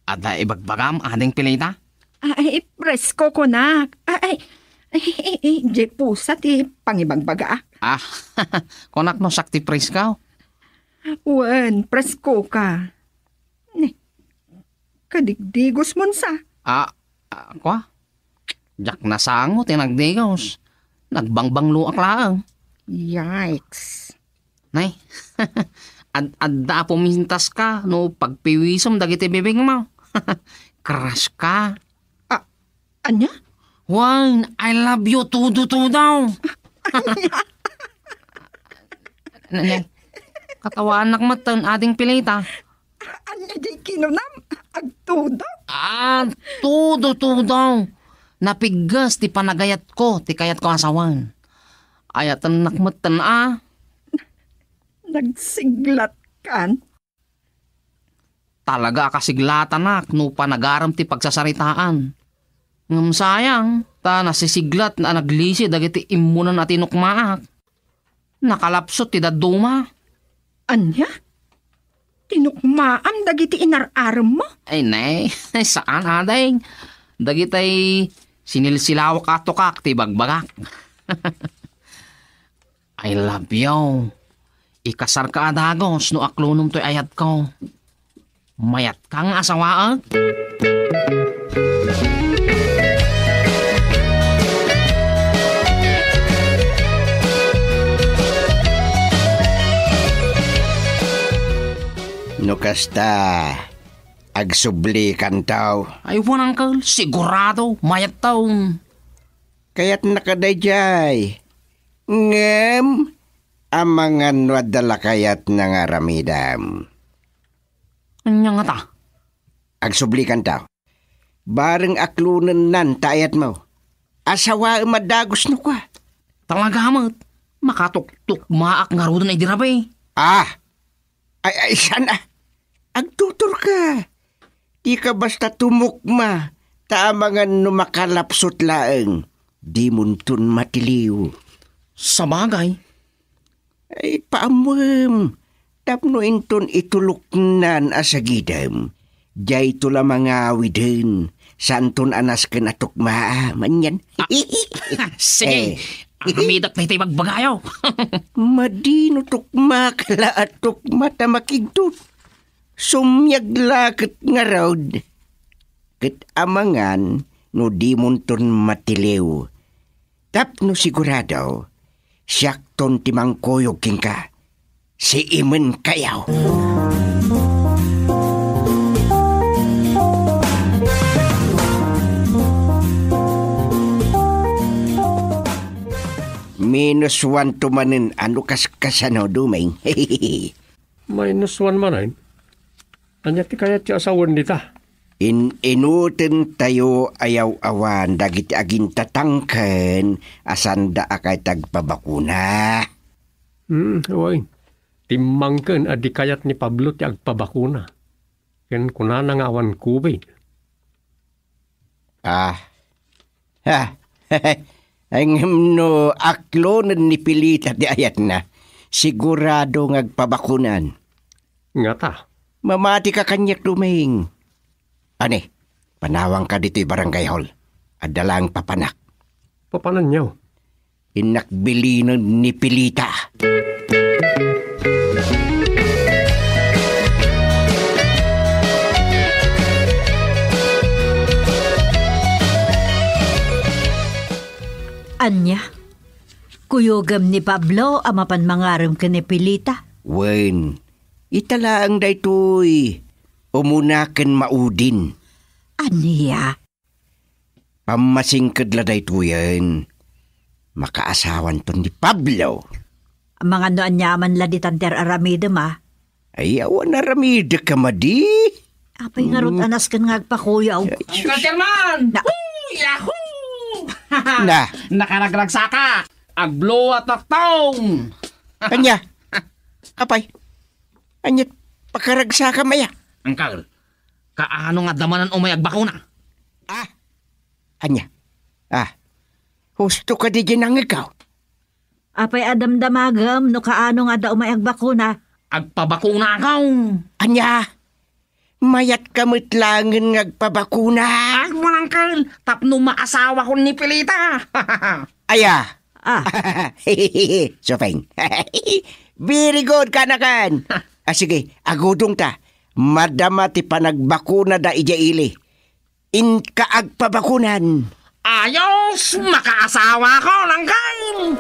Ada ibagbagam ading Pilita?
Ay, presko ko na. Ay, di pusa ti pangibagbaga.
Konak no sakti pres ka.
Wen, presko ka. Kadigdigos mon sa.
Kwa? Jak na sango tinagdigos. Nagbangbang luak lang.
Yikes.
Nay, adda pumintas ka no pagpiwisom dagiti bibig mo. Crush ka.
Anya?
Wine, I love you, tudo daw. Nanay, katawaan matan ading Pilita.
Anya di kinunam? Agtudo?
Tudo daw. Napigas ti panagayat ko, ti kayat ko asawan. Ayatan nakmatan
Nagsiglat kan?
Talaga kasiglatan no panagaram ti pagsasaritaan. Ngam sayang, ta nasisiglat na naglisi dagiti imunan at inukmaak. Nakalapsot ti daduma.
Anya? Tinukmaam dagiti inararam mo?
Ay nay, saan aday? Dagitay sinilsilawak atukak ti bagbagak. I love you. Ikasar ka adagos no aklunum to'y ayat ko. Mayat kang asawaan?
No kasta, agsubli kan tao.
Ay, uncle, sigurado, mayat tao.
Kaya't nakadayjay. Ngem, amangan wadala kayat nga ramidam.
Anya nga ta?
Agsubli kan tao. Bareng aklunan nan tayat mo. Asawa madagos no ka.
Talaga amat, makatuktuk maak nga rodan ay dirabay.
Ay, sana. Agtutor ka. Di ka basta tumukma. Taamangan no makalapsot laeng. Di muntun matiliw.
Sa bagay?
Ay, paamwem. Tapno inton ituluknan asagidam. Jay tula mga awiden. Santon anas ka natukma. Manyan.
Sige. Amidak na ito'y magbagayo.
Madino tukma kala at tukma tamakigtut. Sumyaglakit nga raod. Kat amangan no di munton matiliw. Tapno sigurado, siyakton timangkoyog king ka. Si Imen kayaw. -1 tumanin ano kasano dumeng.
-1 man anya ti kayat ti asawan nita.
Inutin tayo ayaw awan dagiti agin tatangken asanda akay tagpabakuna.
Way. Timmangken adi kayat ni Pablo ti agpabakuna. Ken kunana nga awan kubay.
Ang no aklo na nipilita di ayat na. Sigurado ngagpabakunan.
Nga ta.
Mamati ka kanyak duming. Ane, panawang ka dito'y barangay hall. Adalang papanak.
Papanan niyo?
Inakbili na nipilita.
Anya, kuyogam ni Pablo amapan mangaram ka ni Pilita.
Wen, italaang daytoy. Umunaken maudin.
Aniya?
Pamasingkad la daytoyan. Makaasawan to ni Pablo.
Mga no anyaman la di tanter aramida ma.
Ay, awan aramida ka madi.
Apay nga rot anas kan ngagpakuyaw.
Uncle German!
Na-
Yahoo!
Na.
Nakaragragsaka! Aglo at taktong!
Anya. Apay. Anya, pakaragsa ka maya.
Uncle, kaano nga damanan o may agbakuna?
Anya. Husto ka di ginang ikaw.
Apay adam damagam no kaano nga da umayag bakuna.
Agpabakuna akaw!
Anya. Mayat kamitlangan ngagpabakuna.
Ay, Uncle, tapno maasawa ko ni Pilita!
Aya.
Ah,
Sopeng. Very good kanakan. Sige, agudong ta. Madama ti panagbakuna da ijaili. In kaagpabakunan.
Ayos! Makaasawa ko, Uncle!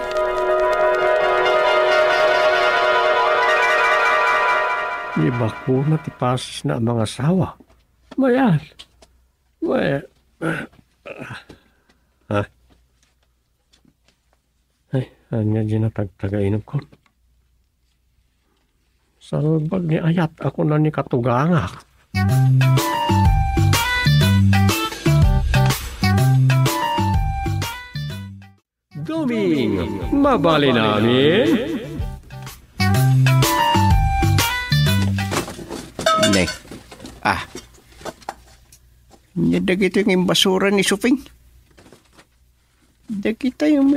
May bakuna ti pasis na ang mga asawa. Mayan. Ay, anya di na tagtagainom ko. Salbag ni ayat ako na ni katugangak. Duming, mabali namin.
Ne. Dagito yung basura ni Sopeng. Dagito yung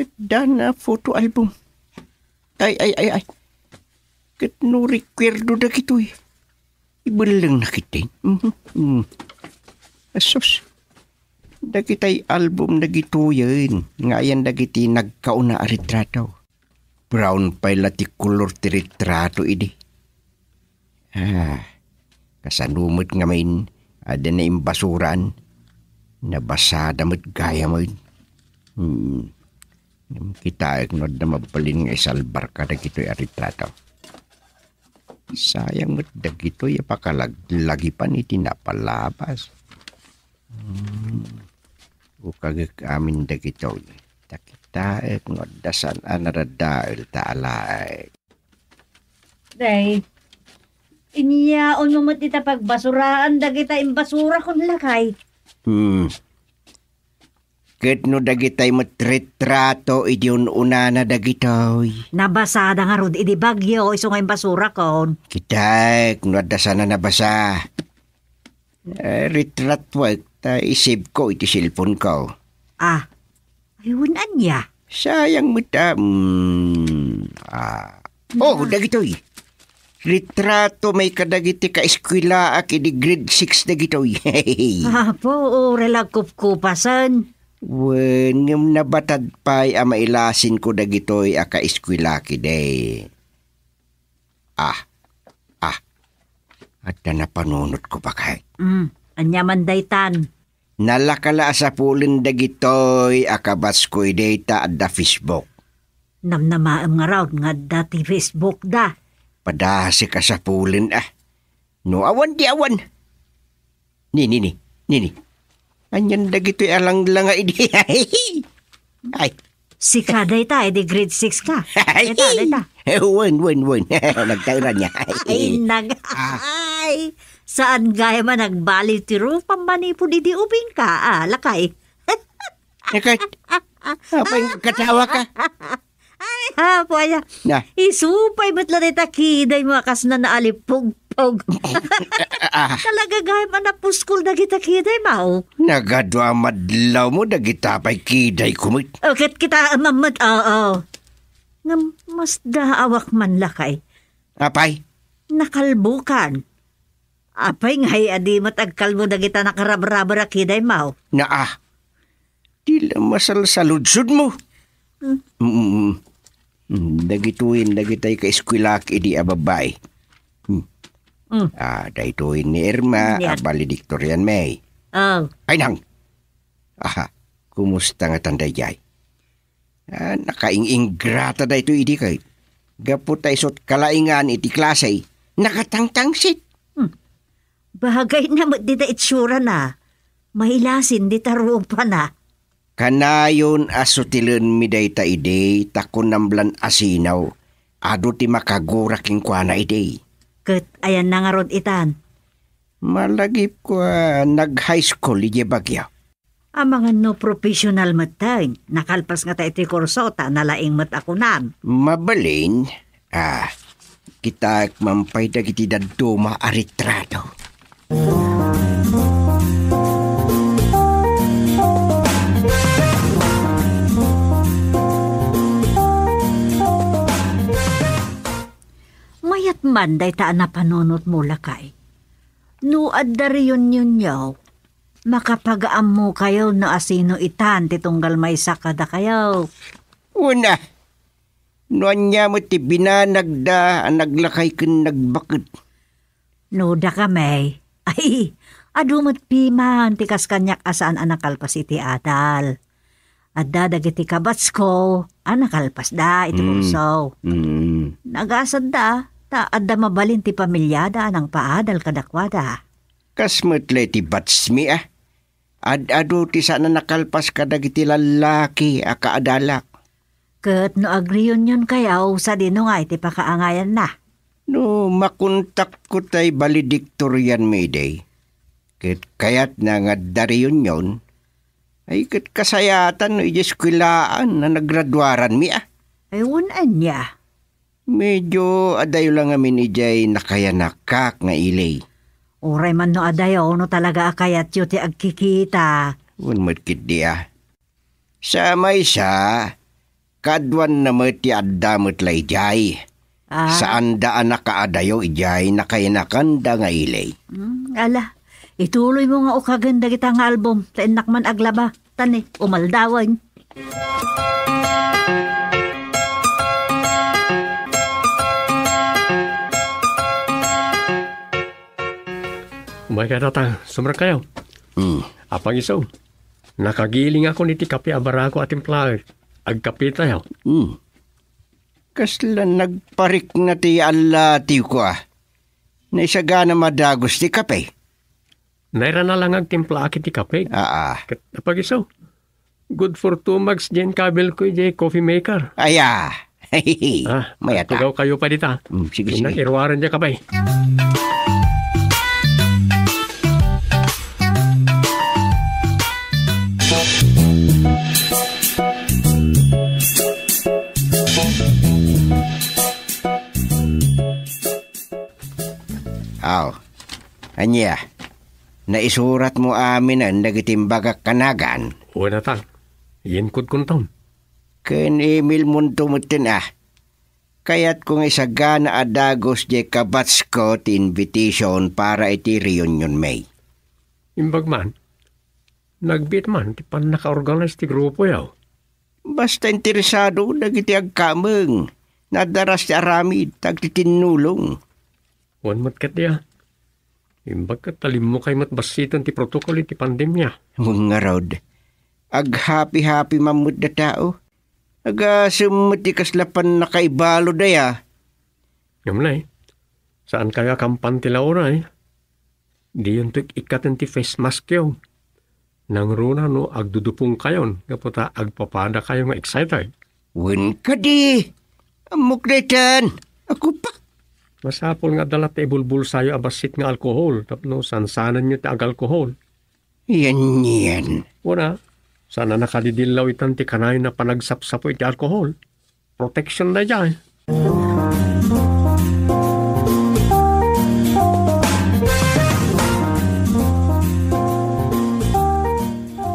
na photo album. Ay. Kat no recuerdo dagito eh. Iba lang nakitin. Asos. Dagitay album dagito yan. Ngayon dagiti nagkauna a retrato. Brown pa ti color ti retrato idi. Kasanumot nga main. Ada na imbasuran. Nabasada mo't gaya mo yun. Kita ignod na mapalin nga isalbar ka dagito'y aritrato. Sayang mo't dagito'y pakalagi pa ni tinapalabas. Ukagak amin dagito'y. Takita ignod dasan anaradail taalay.
day. Iniyaon mo matita pagbasuraan dagita imbasura kon lakay.
Ket no dagitay matretrato idiyon una na dagitoy.
Nabasada nga rod idi bagyo iso nga imbasura kon.
Kitak, no adasa na nabasa. Retrat work, isip ko iti cellphone ko.
Ayun anya.
Sayang mo ta. Dagitoy. Retrato may kadagiti ka-eskwela ak idi grade 6 dagitoy.
Po, relag kupkupasan.
Wen ngem nabatad pa'y mailasin ko dagitoy eskwelaki day. At na napanunot ko pa kay.
Anyaman daytan.
Nalakala sa pulin dagitoy akabas ko data at da Facebook.
Namnamaam nga raw nga dati Facebook da.
Padasi ka sa pulin No awan di awan. Nini. Anyan dagitoy alang lang nga idi. Ay.
Si ka dayta, di grade 6 ka.
Ay.
Dayta.
Wen. Nagtayran niya.
Ay, saan gaya man nagbali tiro, pamanipod di ubing ka, lakay.
Apay katawa ka.
Ay, puaya.
Na.
Isupay ba't lang ita kiday mga kas na naalipog-pog. Talaga gaya man na puskol na kita kiday, mao.
Nagadwa madlaw mo dagitapay kiday kumit.
Okay, kita mamad, oo. Nga mas daawak man lakay.
Apay?
Nakalbukan. Apay ngay adi matagkalbo na kita nakarabrabara kiday, mao.
Tila masalsaludsod mo. Dagituin dagitay ka eskwelak idi ababay. Dagituin ni Irma valedictorian May. Ay nang. Kumusta nga tanday jay? Nakaing-ingrata da ito idi kay. Gaputay sot kalaingan iti klase. Nakatangtangsit.
Bagay na di da itsura na. Mahilasin di taruong pa na.
Kanayon asutilen mi dayta ide takon namblan asinaw. Ado ti makagura king kuana ide.
Ket ayan na nga rod itan.
Malagip ko nag-high school ije bagya.
Ang mga no professional matay. Nakalpas nga ta iti kursota nalaing mat ako nam.
Mabalin. Kita mampay dagiti daduma aritrado.
Mayat man day taan na panunot mo lakay. No adda riyon yun yaw. Makapagaam mo kayo na asino itan titunggal may sakada kayo.
Una. Noan niya mo ti binanagda naglakay ken nagbakit.
No da kami. Ay, adumat piman tikas kanyak asaan anakalpas iti adal. Adda dagiti kabats ko, anakalpas da iti kurso. Nagasad da, ta adda mabalin ti pamilyada anang paadal kadakwada.
Kasmetle ti batsmi Ad-ado ti sana nakalpas kadagiti lalaki kaadalak.
Ket no agriyon yun kayaw sa dino nga iti pakaangayan na.
No makuntak ko tay valedictorian Mayday. Ket kayat na nga dariyon yon. Ay ket kasayatan no ieskwelaan na naggraduaran mi
Ay wunan niya.
Medyo adayo lang amin ijay nakayanakak nga ilay.
Uray man no adayo no talaga akayat yu ti agkikita.
Unmatkit di Sa may kadwan na ti addamot lay jay. Saan daan nakaadayo ijay nakayanakan da nga ilay.
Ala, ituloy mo nga o kaganda kita nga album. Tainak man aglaba. Tani, umaldawan.
Umay ka datang, sumra kayo. Apang iso, nakagiling ako niti kape abarako ating plaer. Agkape tayo.
Kasla nagparik na ti alati ko na isaga na madagos ti kape.
Naira na lang agtimpla aki ti kape. Apang iso, good for 2 mags dyan kabel ko dyan coffee maker.
Mayata.
Tugaw kayo pa dita.
Sige.
Irwaran dyan kabay.
Anya, naisurat mo amin ang nagitimbagak kanagan.
Wala tang, yinkod kuntom.
Ken Emil Muntomutin Kaya't kung isaga na adagos di kabats ko ti invitation para iti reunion May.
Imbagman, Nagbit man, ti pan naka-organize ti grupo yaw.
Basta interesado dagiti agkameng. Nadaras ti aramid, tagtitinulong.
Wan mat kat diya. Imbag kat talim mo kay matbasitan ti protokol ti pandemya.
Mga rod, ag-happy-happy mamut da tao. Sumut ti kaslapan nakaibalo daya.
Yamlay, saan kaya kampan ti laura eh? Di yun ikatan ti face mask yaw. Nang runa no, agdudupong kayon, kaputa agpapada kayo nga excited.
Wen ka di. Amok na dyan. Ako pa.
Masapol nga dalat ibulbul sayo abasit nga alkohol, tapno sansanan nyo ti ag-alkohol.
Yan.
Una, sana nakadidilaw itan ti kanay na panagsapsapo iti alkohol. Protection na dyan.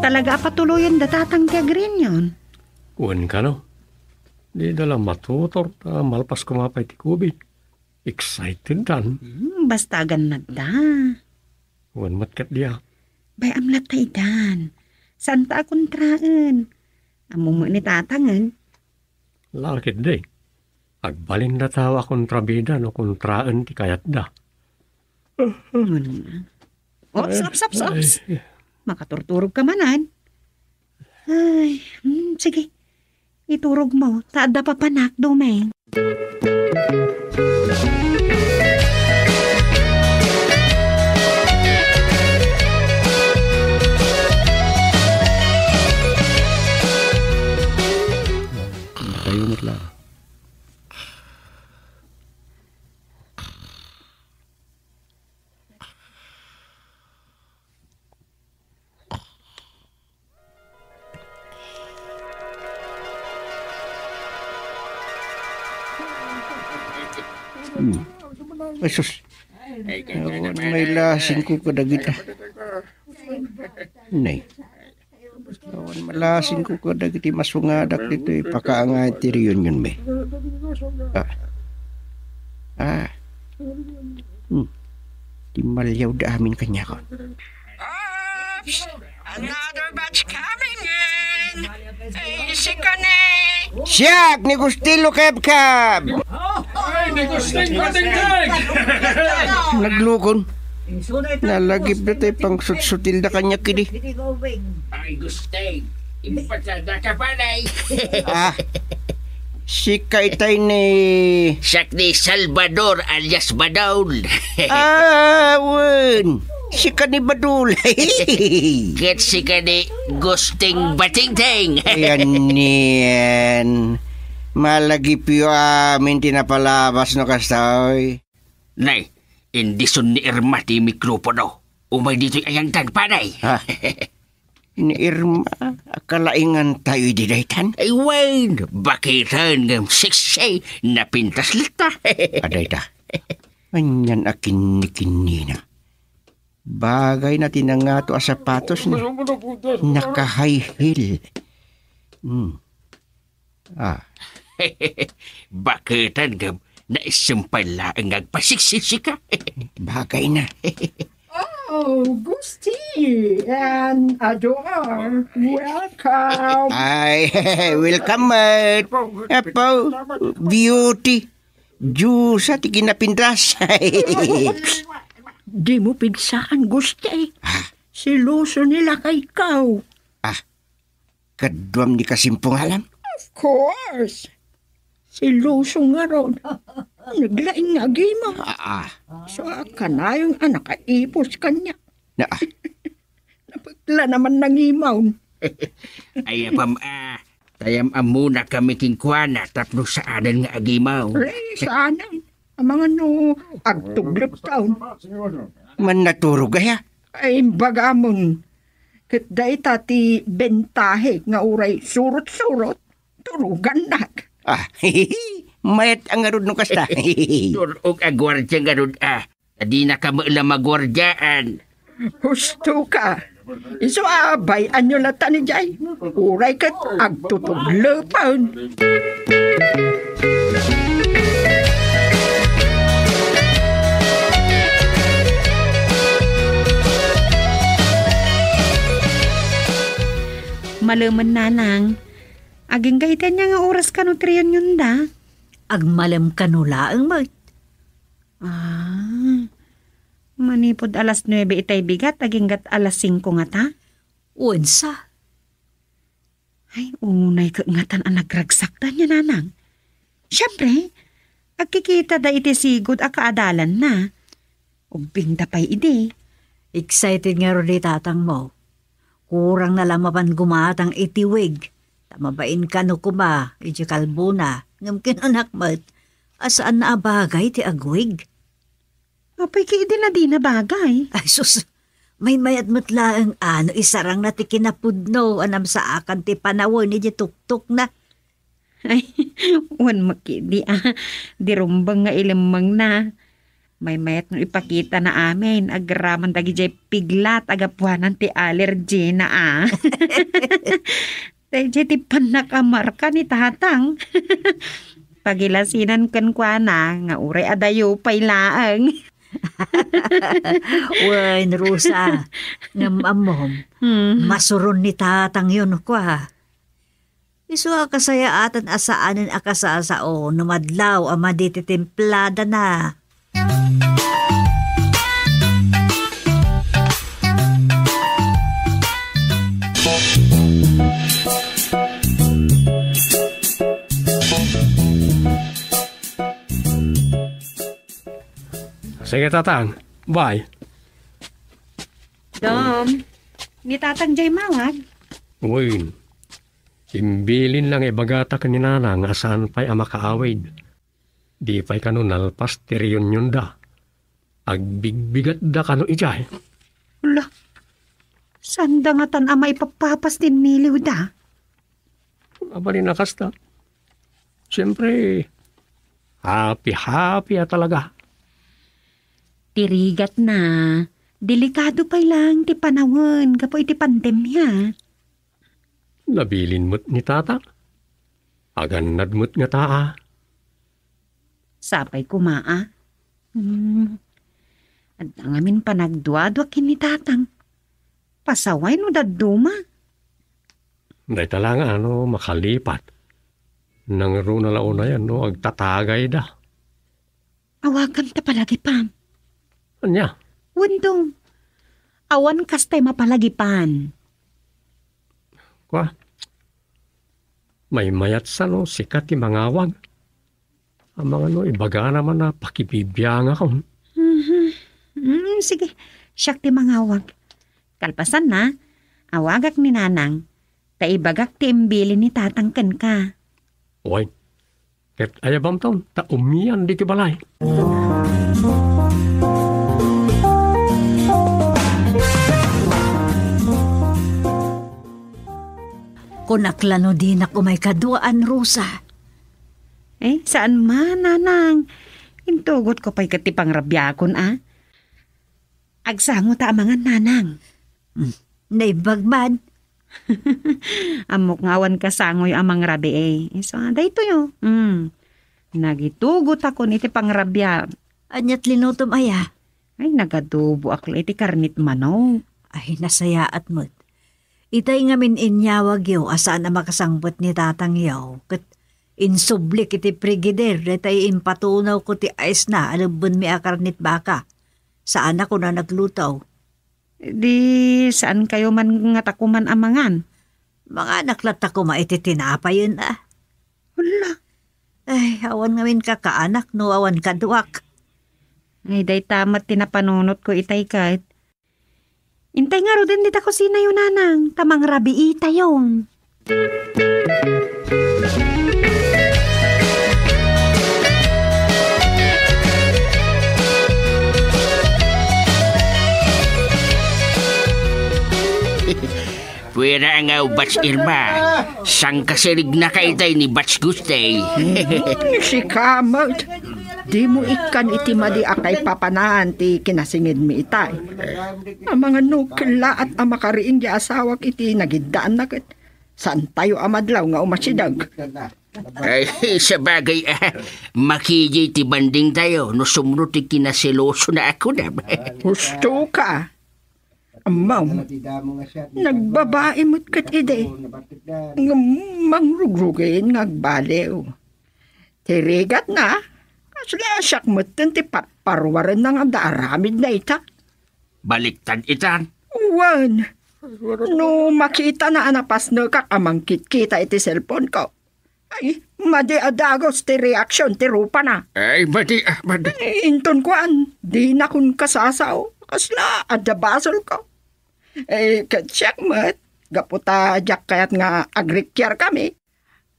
Talaga patuloyan datatang ti agrin yun.
Kuwan ka no. Di dala matutor ta malpas kumapay ti kubig. Excited dan.
Basta ganad da.
Kuwan matkat diya.
Bay amlat tayo dan. Saan ta akontraan? Among mo ni tatangan.
Lakit day. Agbalin na tawa kontrabida no kontraan ti kayat da.
Ops. Makaturturog ka manan. Ay, sige. Iturog mo. Taada pa panak, Domeng.
Nakayunot lang.
Asus. May lasing ko kadagita. Nay. Malasing ko kadagiti masungadak dito pakaangat ti reunion me. Di malyaw da amin kanya ko.
Oops! Another batch coming in! Ay, si Kane!
Siyak ni Gustilo Kebkab!
Ay, di ko sting-pating-ting!
Naglukon. Nalagip na tayo pang sutsutil na kanya kini.
Ay, Gusteng, impasada ka pa na
Si Kaitay ni...
Siyak ni Salvador alias Badaul.
Wen! Si Kanibadul.
Get si ka ni Gusteng Bating-ting.
Yan. Malagip yung amin tinapalabas no kastoy.
Nay, indison ni Irma ti mikropono. Umay dito'y ayang tagpanay.
Ha? Ni Irma, akalaingan tayo didaytan?
Ay, Wayne, bakitan ng siksay na pintas lita.
Aday ta. Anyan akin ni kinina. Bagay na tinangato a sapatos ni. Naka-high heel.
Bakitan ng naisumpala ang agpasiksisika.
Bagay na.
Oh, Gusti and Ador, welcome.
Ay, welcome, mate. Apo, beauty. Diyos at ikinapindras.
Di mo pinsaan, Gusti. Siluso nila kay ikaw.
Kadwam ni kasimpong alam.
Of course. Siluso nga ron. Naglaing nga gima. So, kanayong anak kaipos kanya. Napagla naman nangimaw.
Ay, tayam amuna kami kingkwana tapno saanan nga agimaw.
Saanan? Ang mga agtuglip taon.
Man naturog gaya.
Ay, bagamon. Kitday tati bentahe nga uray surot-surot. Turugan na.
Mayat ang arod no kasta.
Turog agwardya nga ron Adi na ka maula magwardyaan.
Husto ka. Iso abay anyo lata ni Jay. Uray kat agtutuglepan.
malaman nanang. Aging gahitan niya nga oras ka nutriyon yun da.
Agmalam kanula ang mat.
Manipod alas 9 itay bigat, aging gat alas 5 nga ta.
Unsa?
Ay, unay kaingatan ang nagragsakta niya nanang. Siyempre, agkikita da iti sigod a kaadalan na. Ubing da pa'y ide.
Excited nga ro di tatang mo. Kurang na lamapan gumatang itiwig. Tamabain ka no kuma, iti kalbo na. Ngam kinanakmat, asaan na abagay ti agwig?
Apay kiidi na di na bagay.
Ay sus, may mayat mutla ang ano, isarang na ti kinapudno, anam sa akan ti panawon, iti tuktok na.
Ay, wan makidi di rumbang nga ilamang na. May mayat no ipakita na amin, agraman dagi jay piglat, agapuanan ti allergy na Tay jay ti panakamarka ni tatang. Pagilasinan kan kwa na, nga uray adayo pay laang.
Wen, Rosa, ngamamom, masuron ni tatang yun kwa. Isu akasaya atan asaanin akasasao, numadlaw ama diti templada na.
Sige, tatang. Bye.
Dom, ni tatang jay mawag.
Uy, imbilin lang ibagata ka ni nanang asan pa'y makaawid. Di pa'y kano nalpas tiriyon yun da. Agbigbigat da kano ijay.
Wala, sanda nga tan ama ipapapas din miliw da.
Abali na kasta. Siyempre, happy talaga.
Tirigat na, delikado pa lang ti panawon, kapo iti pandemya.
Labilin mo't ni tata. Aganad mo't nga taa.
Sapay kumaa. At ang amin panagduadwa kini tatang. Pasaway no daduma.
Day talang makalipat. Nang runa launa yan, agtatagay da.
Awagan ta palagi pam.
Anya?
Wendong, awan kastay mapalagipan.
Kwa? May mayat sa sikat ti mangawag. Ang mga ibaga naman na pakibibiyang ako.
Sige, siyak ti mangawag. Kalpasan na, awagak ni nanang, taibagak ti imbili ni tatangken ka.
Uy, ket ayabam taon, umiyan di ti balay.
Kunaklano din ako may kaduaan, Rosa.
Saan man, nanang? Intugot ko pa'y katipang rabyakon, Agsango ta amangan, nanang.
Naibagman.
Amok ngawan kasangoy amang rabi, So, dayto yo. Nagitugot ako iti pangrabya.
Anyat linutom aya.
Ay, nagadubo ako iti karnit manaw.
Ay, nasayaat mo't. Itay ngamin inyawag yaw, asaan na makasangpot ni tatang yaw. Kat insublik iti frigider, itay impatunaw ko ti ice na, alabon mi akarnit baka. Saan ako na naglutaw?
Di, saan kayo man nga takuman amangan?
Mga naklat ako maiti tinapa yun
Wala.
Ay, awan ngamin kakaanak, no awan kaduak.
Ay, day tamat tinapanunot ko itay kahit. Intay nga ro din dita ko sina yun, nanang. Tamang rabi ita yun.
Pwera nga Bats Irma. Sang kasirig na kaitay ni Bats Gustay.
Si Kamot, di mo ikan iti madi akay papanahan ti kinasingid mi itay. Ang mga nukla at ang makariin di asawak iti nagidaan na kit. Saan tayo amadlaw nga umasidag?
Ay, sa bagay, makijay ti banding tayo no sumro ti kinasiloso na ako na.
Gusto ka. Ma'am, nagbabae mo't kat ide. Nga mangrugrugin ngagbaliw. Tirigat na, kasla siyak mo't ti patparwaran na nga daaramid na ita.
Baliktad itan.
Wan, no makita na anapas na kakamangkit kita iti cellphone ko. Ay, madi adagos ti reaksyon ti rupa na.
Ay, madi.
Inton kuan, di na kun kasasaw. Kasla, adabasol ko. Katsyak mat, gaputa jak kayat nga agrikyar kami.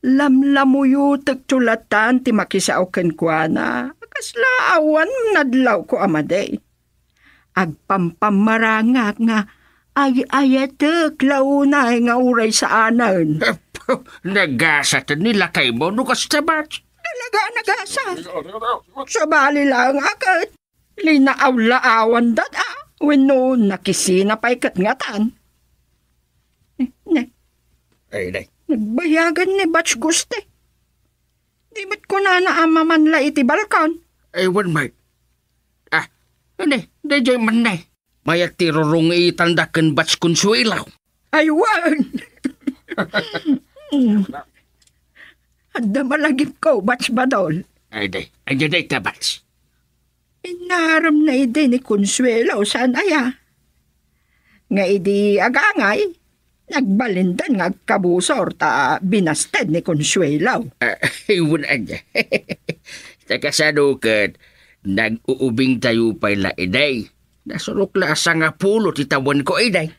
Lamlamuyo tagtulatan ti makisaw ken kuana. Kasla awan nadlaw ko amaday. Agpampamarangak nga ay-ayatek launay nga uray sa anan.
Nagasat nila kay mo no kastabat.
Talaga nagasat. Sabali lang agad. Linaaw-laawan dada. Wenno nakisina pa'y katngatan.
Ay, day.
Nagbayagan ni Batch Guste. Di ba't ko na naamamanla iti balkon?
Ay, wan, mate. Dajay man na. Mayat tirorong itandakan Batch Consuelo.
Aywan! Adda malagip ko, Batch Badol.
Ay, day. Ay, day ka, Batch.
Inaram na idi ni Consuelo saan aya. Nga idi agangay, nagbalindan nga kabusor ta binasted ni Consuelo.
Iwan anya. Takasadukat, nag-uubing tayo pala iday. Nasurok la sa nga pulo titawan ko iday.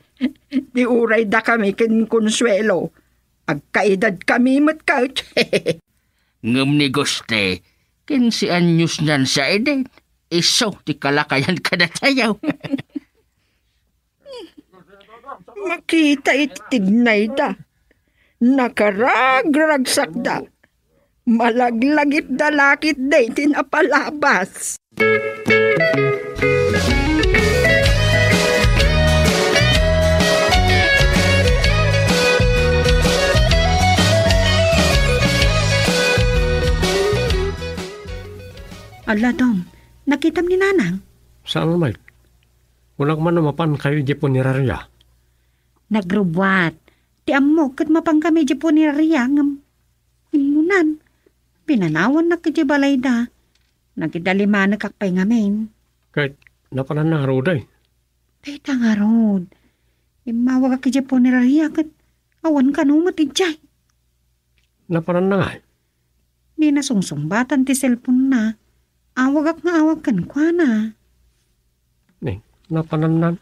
Di uray da kami kin Consuelo. Agkaedad kami matkaut.
Ngam ni Guste, kin si anyos nan sa iday. Iso, ti kalakayan ka na tayo.
Makita itignay da. Nakaragragsak da. Malaglagip da lakit da itinapalabas.
Ala, Dom. Nakitam ni Nanang.
Saan mo, Mike? Walang man mapan kayo di po ni Raria.
Nagrubwat. Ti ammo, kat mapang kami di po ni Raria ngam. Imunan. Pinanawan na kiti balay da. Nagidalima na kakpay ngamin.
Kahit napanan na roday.
Tita nga rod. Imawag ka di po ni Raria kat awan ka no matidjay.
Napanan na nga.
Di na sungsung-batan ti cellphone na. Awag ak nga awag kan kwa na.
Napanan na.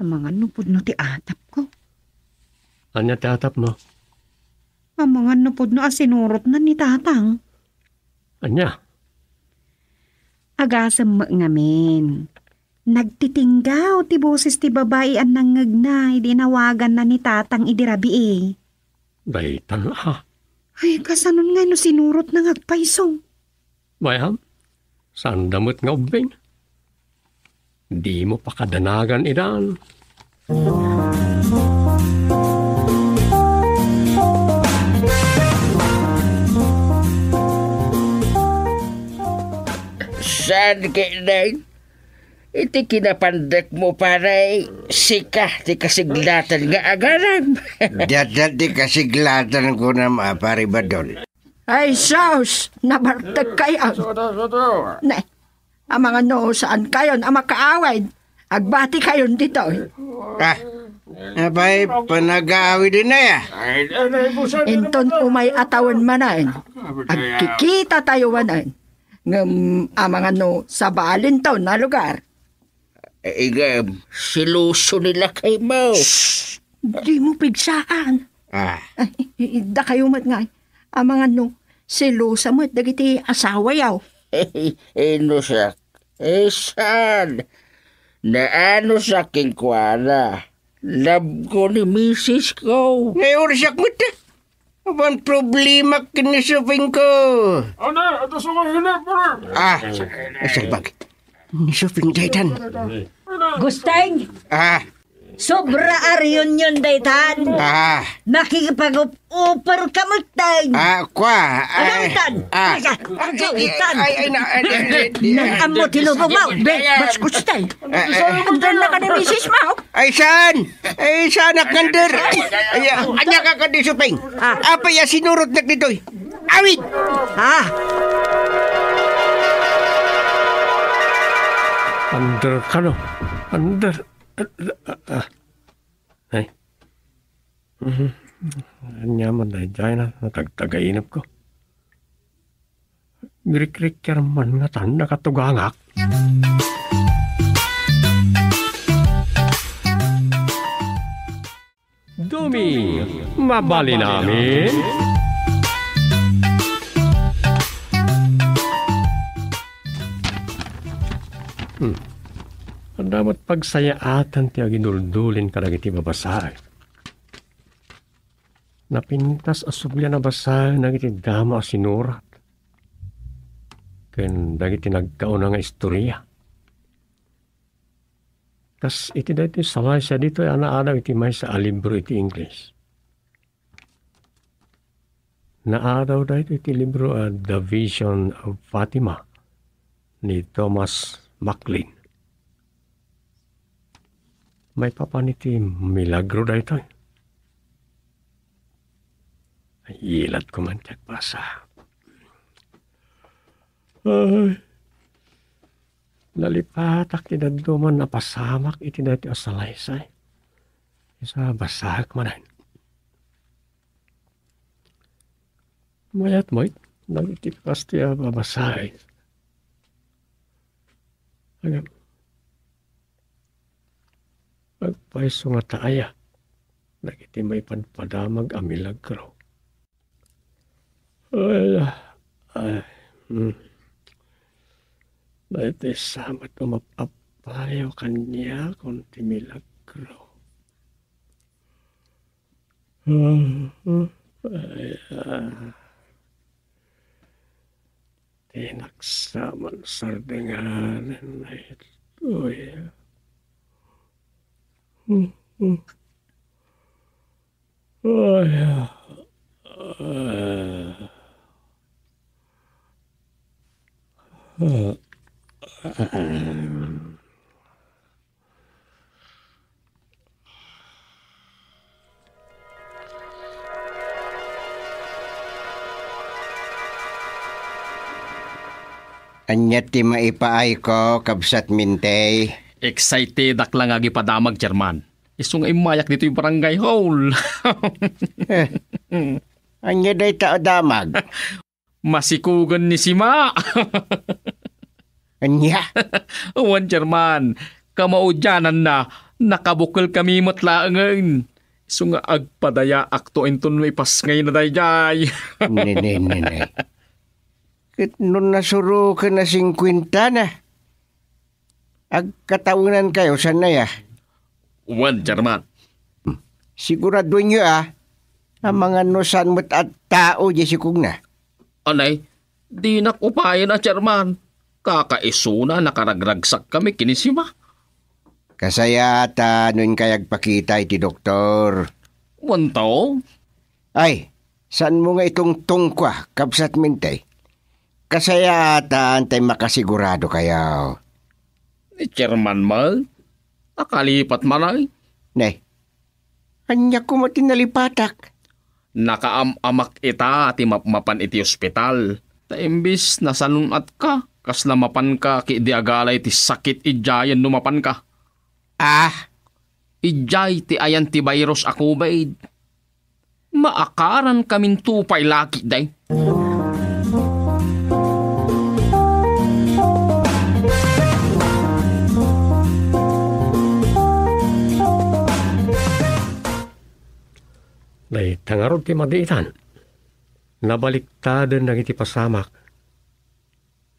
Ang mga nupod no ti atap ko.
Anya ti atap mo?
Ang mga nupod no asinurot na ni tatang.
Anya?
Agasam ngamin. Nagtitinggaw ti boses ti babae ang nangagnay. Dinawagan na ni tatang idirabi eh.
Daitan ha.
Ay, kasanon nga no sinurot na ngagpaisong.
Bayam? Saan damot nga ubing? Di mo pa kadanagan idan.
Saan kayo iti kinapandak mo paray sika ti kasiglatan nga agaram.
Dadat di kasiglatan ko na mapari ba doon?
Ay, saus! Nabartag kayo. Ne, ang mga no, saan kayo ang makaaway? Agbati kayo dito.
Abay, panag-aawi din na ya.
Inton umay atawan manan. Agkikita tayo manan. Ang mga no, sa balin to na lugar.
Igam, siluso nila kay mo.
Di mo pigsaan. Da kayo mat nga. Ang mga no, silusa mo dagiti asawa yaw.
Ino siya? Saan? Naano sa aking kwala? Love ko ni misis ko.
Ngayon siya kumita. Abang problema kinisupin ko.
Ito sa mga hinap mo na.
Sabag. Nisupin daytan.
Gusteng! Sobra aryon yun, daytan. Nakikipag-upar ka mo, tay. Anong tan? Tan. Nang amo tilubong mo. Bas ko tay. Doon na ka ni Mrs. Mao.
Ay, saan? Ay, saan nakander? Ay, anya ka ka di suping. Apa ya sinurot na dito'y? Awit!
Under ka no? Under. Ay. Nyaman dahil dyan na natagtagainap ko. Mirik-rik man nga tanda katugangak. Dumi, mabali namin. Ang damat pagsayaatan ti aginuldulin karag iti babasay. Napintas asubya na basay nagiti dama sinurat. Ken dagiti nagkauna nga istorya. Kas iti dati samay siya dito ay ana-anaw iti may sa alibro iti English. Naadaw dahito iti libro The Vision of Fatima ni Thomas Maclean. May papaniti milagro dahito. Ay ilat ko man tiyak pasa. Ay, nalipatak ti dadduman na pasamak iti dati asalaysay. Isa basak manan. Mayat mo'y nagitipas ti babasay. Agam. Pagpaiso nga taaya. Nagiti may padamag amilagro. Dahiti samat umapapayo kanya kunti milagro. Tinaksaman sardenganan na ito.
Anya ti maipaay ko, kabsat mintay.
Excited ak lang agi padamag, Chairman. Isong imayak dito yung barangay hall.
Anya day tao damag.
Masikugan ni Sima.
Anya?
Uwan, Chairman. Kamaudyanan na. Nakabukal kami matlaangan. Isong agpadaya akto inton may pasngay na dayjay.
Nene. Kat nun nasuro ka na 50 na. Agkataunan kayo, sana ya?
Uwan, Chairman.
Sigurado nyo ang mga nusan mo't at tao di si Kugna.
Anay, di nakupayan na, Chairman. Kakaisuna nakaragragsak kami kinisima.
Kasaya ata nun kayag pakita iti doktor.
Wanto?
Ay, saan mo nga itong tungkwa, kabsat mintay? Kasaya ata antay makasigurado kayo.
Ni Chairman mal? Akalipat manay?
Ne, anya ko mo tinalipatak.
Nakaamak ita ati mapan iti ospital. Ta imbis nasalunat ka, kas namapan ka ki di agalay ti sakit ijayan numapan ka. Ijay ti ayan ti virus ako baid. Maakaran kaming tupay laki day.
Nay tangarod ti madiitan. Nabaliktaden nang iti pasamak.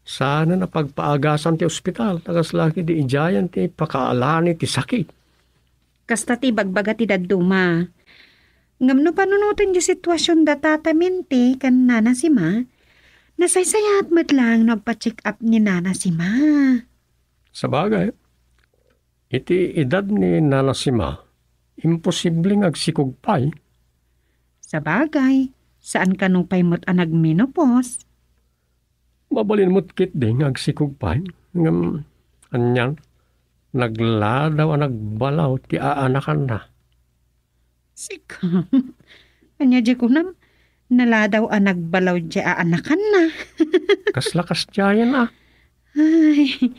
Sana na pagpaagasan ti ospital. Tagas laki di ijayan ti pakaalani ti sakit.
Kasta ti bagbaga ti dadduma. Ngamno panunutin di sitwasyon datataminti kan nana si ma. Nasaysayat mo't lang nagpa-check up ni nana si ma.
Sa bagay, iti edad ni Nana Sima, imposibleng agsikog pa'y.
Sa bagay, saan ka nung paymot ang nagminopos?
Mabalin mo't kit ding agsikog pa'y. Anyan, nagladaw ang nagbalaw ti aanakan na.
Sikam. Anya di ko nam, naladaw ang nagbalaw di aanakan na.
Kaslakas diyan ah.
Ay,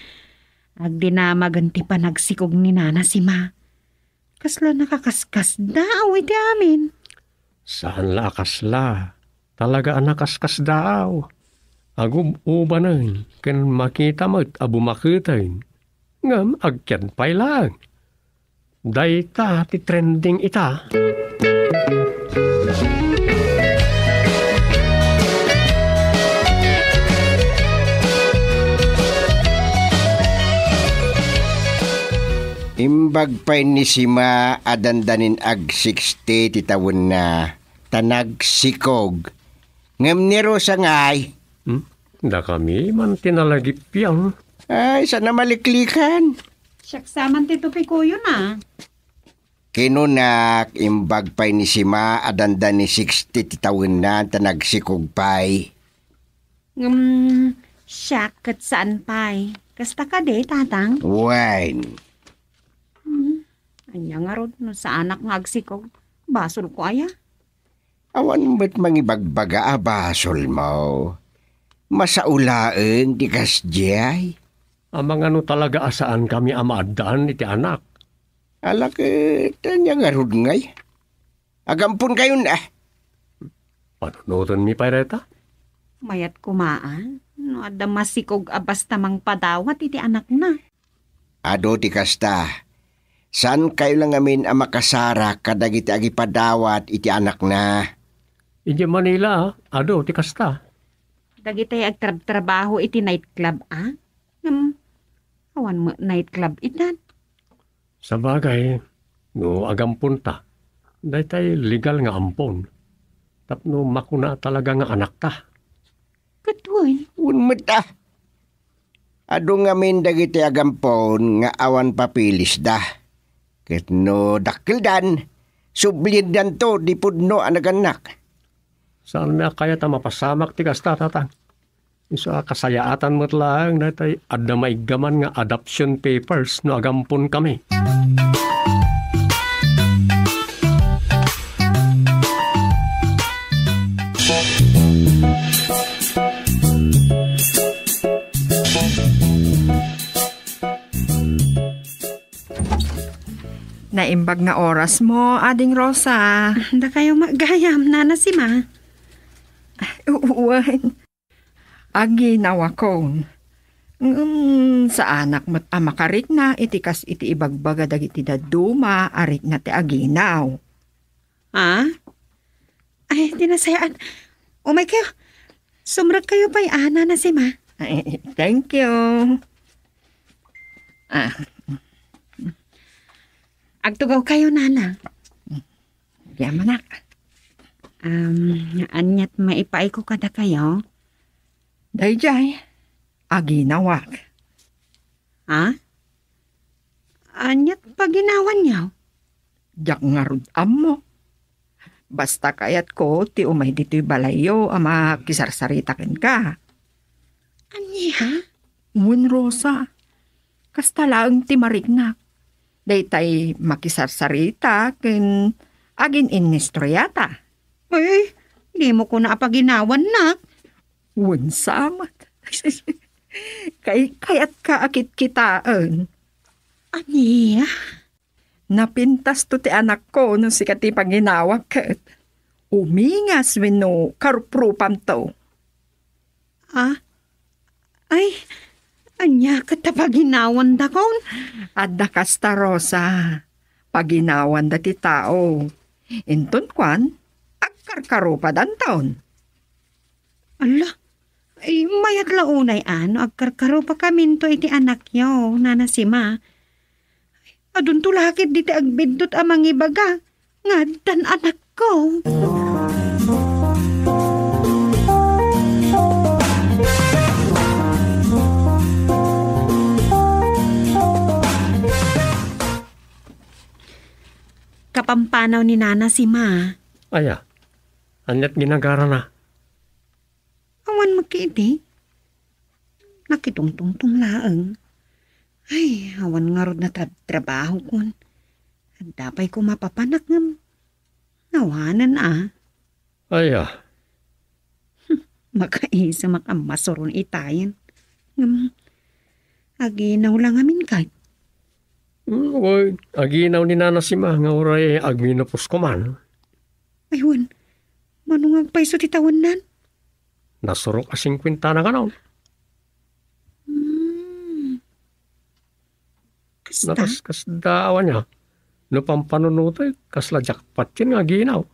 agdinamagan ti pa nagsikog ni Nana si Ma. Kasla nakakaskas daw iti amin.
Saan la kasla? Talaga ang nakaskas daw. Agub-uba na kan makita mo't abumakitay. Ngam, agyan pa'y lang. Dayta ti trending ita.
Imbag pa'y ni Sima adandanin ag 60 titawon na tanag sikog. Ngam ni Rosa ngay.
Da kami man tinalagip yang.
Ay, sana maliklikan.
Siyaksaman ti Tupikuyo na.
Kinunak, imbag pa'y ni Sima adandan ni 60 titawon na tanag sikog pa'y.
Siyak kat saan pa'y. Kasta ka de, tatang?
Wine.
Anya nga rod, no, sa anak nga agsikog. Basol ko aya.
Awan mo't mangibagbaga abasol mo. Masaulaeng di kasjay.
Amang ano talaga asaan kami amaadaan iti anak.
Alak tanya nga rod ngay. Agampun kayo na.
Panunutan mi payreta?
Mayat kumaan. No, ada masikog abas tamang padawat iti anak na.
Ado ti kasta. Saan kayo lang amin ang makasara kadagiti agi padawat iti anak na?
Iti Manila, ado, ti kasta.
Dagitay agtrabaho iti nightclub, ah? Awan mo nightclub itan.
Sa bagay, no agampun ta, dahil legal nga ampon. Tapno makuna talaga nga anak ta.
Katuin.
Unmet ah. Ado ngamin dagiti agampon nga awan papilis da. Ket no dakildan, sublidan to di pudno anaganak.
Saan may kaya ta mapasamak ti kasta tatang? Isa kasayaatan mo't lang na tayo adda maigaman nga adoption papers no agampon kami.
Naimbag nga oras mo, Ading Rosa.
Da kayo magayam, Nana si Ma.
Uwan. Agi nawa ko. Sa anak mo't amakarik na, itikas iti ibagbaga dagiti daduma, arik na ti aginaw.
Ha? Ay, tinasayaan. Umay kayo. Sumrag kayo pa'y Nana si Ma.
Ay, thank you.
Agtugaw kayo, Nana.
Yamanak.
Anyat maipay ko kada kayo.
Dayjay, aginawak.
Ha? Anyat paginawan niyo?
Jak nga rudam mo. Basta kayat ko, ti umay dito'y balayo, ama kisarsaritakin ka.
Anya, ha?
Uwan, Rosa. Kasta lang ti marignak. Daytay makisarsarita ken agin innistroyata.
Ay, di mo ko na apaginawan, nak.
Uwan samat. Kayat ka akit kitaan.
Anya?
Napintas to ti anak ko no si kati paginawak ket. Umingas wenno karuprupam to.
Ay, anya katapaginawan da kon?
Adda kasta Rosa. Paginawan da ti tao. Inton kwan, agkarkarupa dan taon.
Ala, ay mayat launay agkarkaro pa kaminto iti anak yo, Nana si Ma. Adun tulakid diti agbidot amang ibaga, nga dan anak ko. mapampanaw ni Nana si Ma.
Aya, anyat ginagara na.
Awan magkiiti. Nakitungtungtong laang. Ay, awan nga rod na trabaho kon. At dapay ko mapapanak ng nawanan
Aya,
Makaisa makamasoron itayan. Aginaw lang amin kay.
Uy, aginaw ni Nana si Ma, nga oray agminapos ko man.
Aywan, manungag paiso titawan nan.
Nasurok a 50 na kanon.
Kasta?
Kasda awan niya. No pampanunutoy, kasla jackpot yun nga ginaw.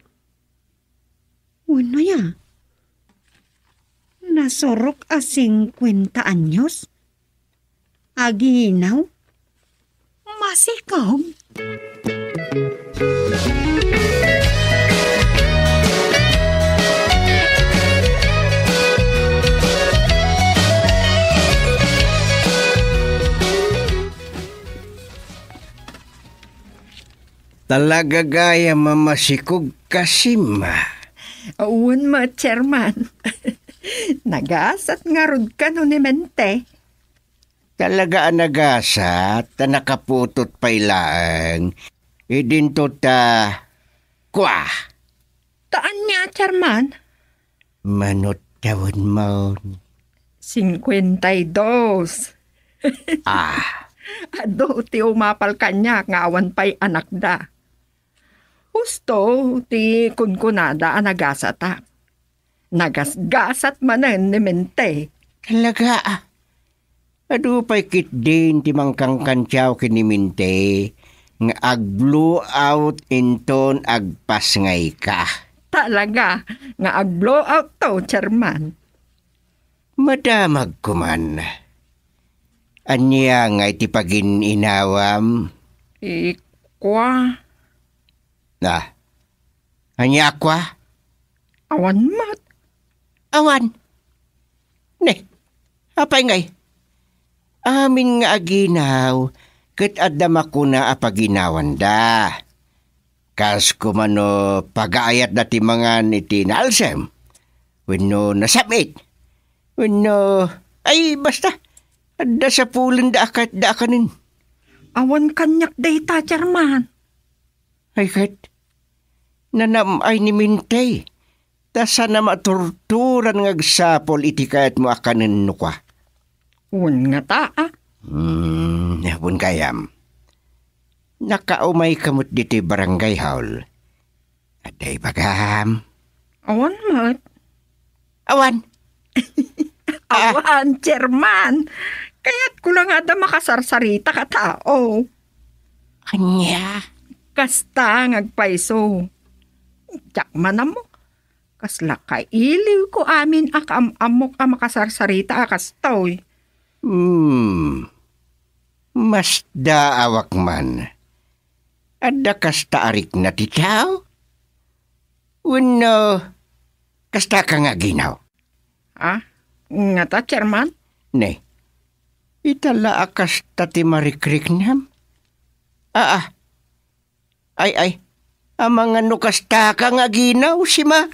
Wala ya. Nasorok a 50 anyos? Aginaw? Masikaw?
Talaga gaya mamasikog kasima.
Awan mo, chairman. Nagasat nga rod ka no ni Mente.
Talaga ang nagasat, ta nakaputot pa ilang. Idinto ta, kwa,
Taan niya, chairman?
manot tawon mo.
52. Ado, ti umapal kanya, nga awan pa'y anak da. Husto, ti kunkunada ang nagasata. Nagasgasat manen ni Mente.
Talaga adu pa'y kit din ti mangkang kantyaw kiniminte, nga ag-blow out inton agpas ngay ka.
Talaga, nga ag-blow out to, chairman.
Madamag kuman. Anya nga iti pagin inawam.
Ikwa,
Anya akwa?
awan mat.
Awan. Ne, apay ngay. Amin nga aginaw, kat adama ko na apaginawan da. Kas kumano pag-aayat dati mga niti na alsem. Wano nasabit. Wano, ay basta. Adda sa pulin da akanin.
Awan kanyak data, chairman.
Ay kat, nanamay ni Mintay. Ta sana maturturan ngagsapol iti kayat mo akanin nukwa.
Un nga taa.
Bun kayam. Nakaumay kamot diti barangay hall. Aday bagam.
Awan mat.
Awan.
Awan, chairman. Kaya't ko lang ada makasarsarita ka tao.
Anya.
Kasta ngagpaiso. Tiyak man mo. Kasla kailiw ko amin akam-amok ang makasarsarita akastoy.
Mas daawak man. Adda kasta arik na titaw? Uno, kasta ka nga ginaw.
Nga ta, chairman?
Ne, itala akas tati marikrik nam? Ay, ang mga nukasta ka nga ginaw, si ma.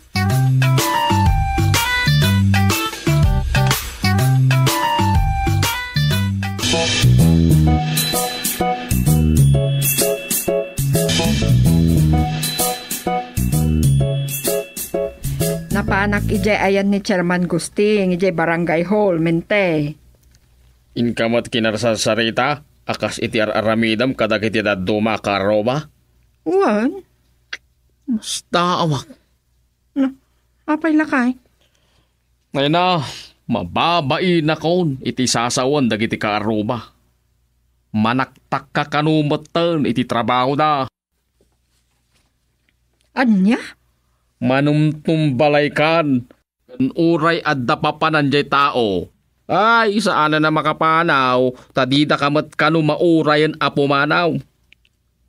Napanak ijay ayan ni Chairman Gusting, ijay barangay hall, Mente.
Inkamat kinarsasarita, akas iti aramidam kadag iti daduma karoba.
Uwan?
Basta awak.
Apay lakay?
Ngayon na, mababain na kon iti sasawan dagiti kaaroba. Manaktak ka kanumatan iti trabaho na.
Anya?
Manumtumbalay kan. Uray adda papanan jay tao. Ay, saan na makapanaw, tadida kamat kanu maurayan apumanaw.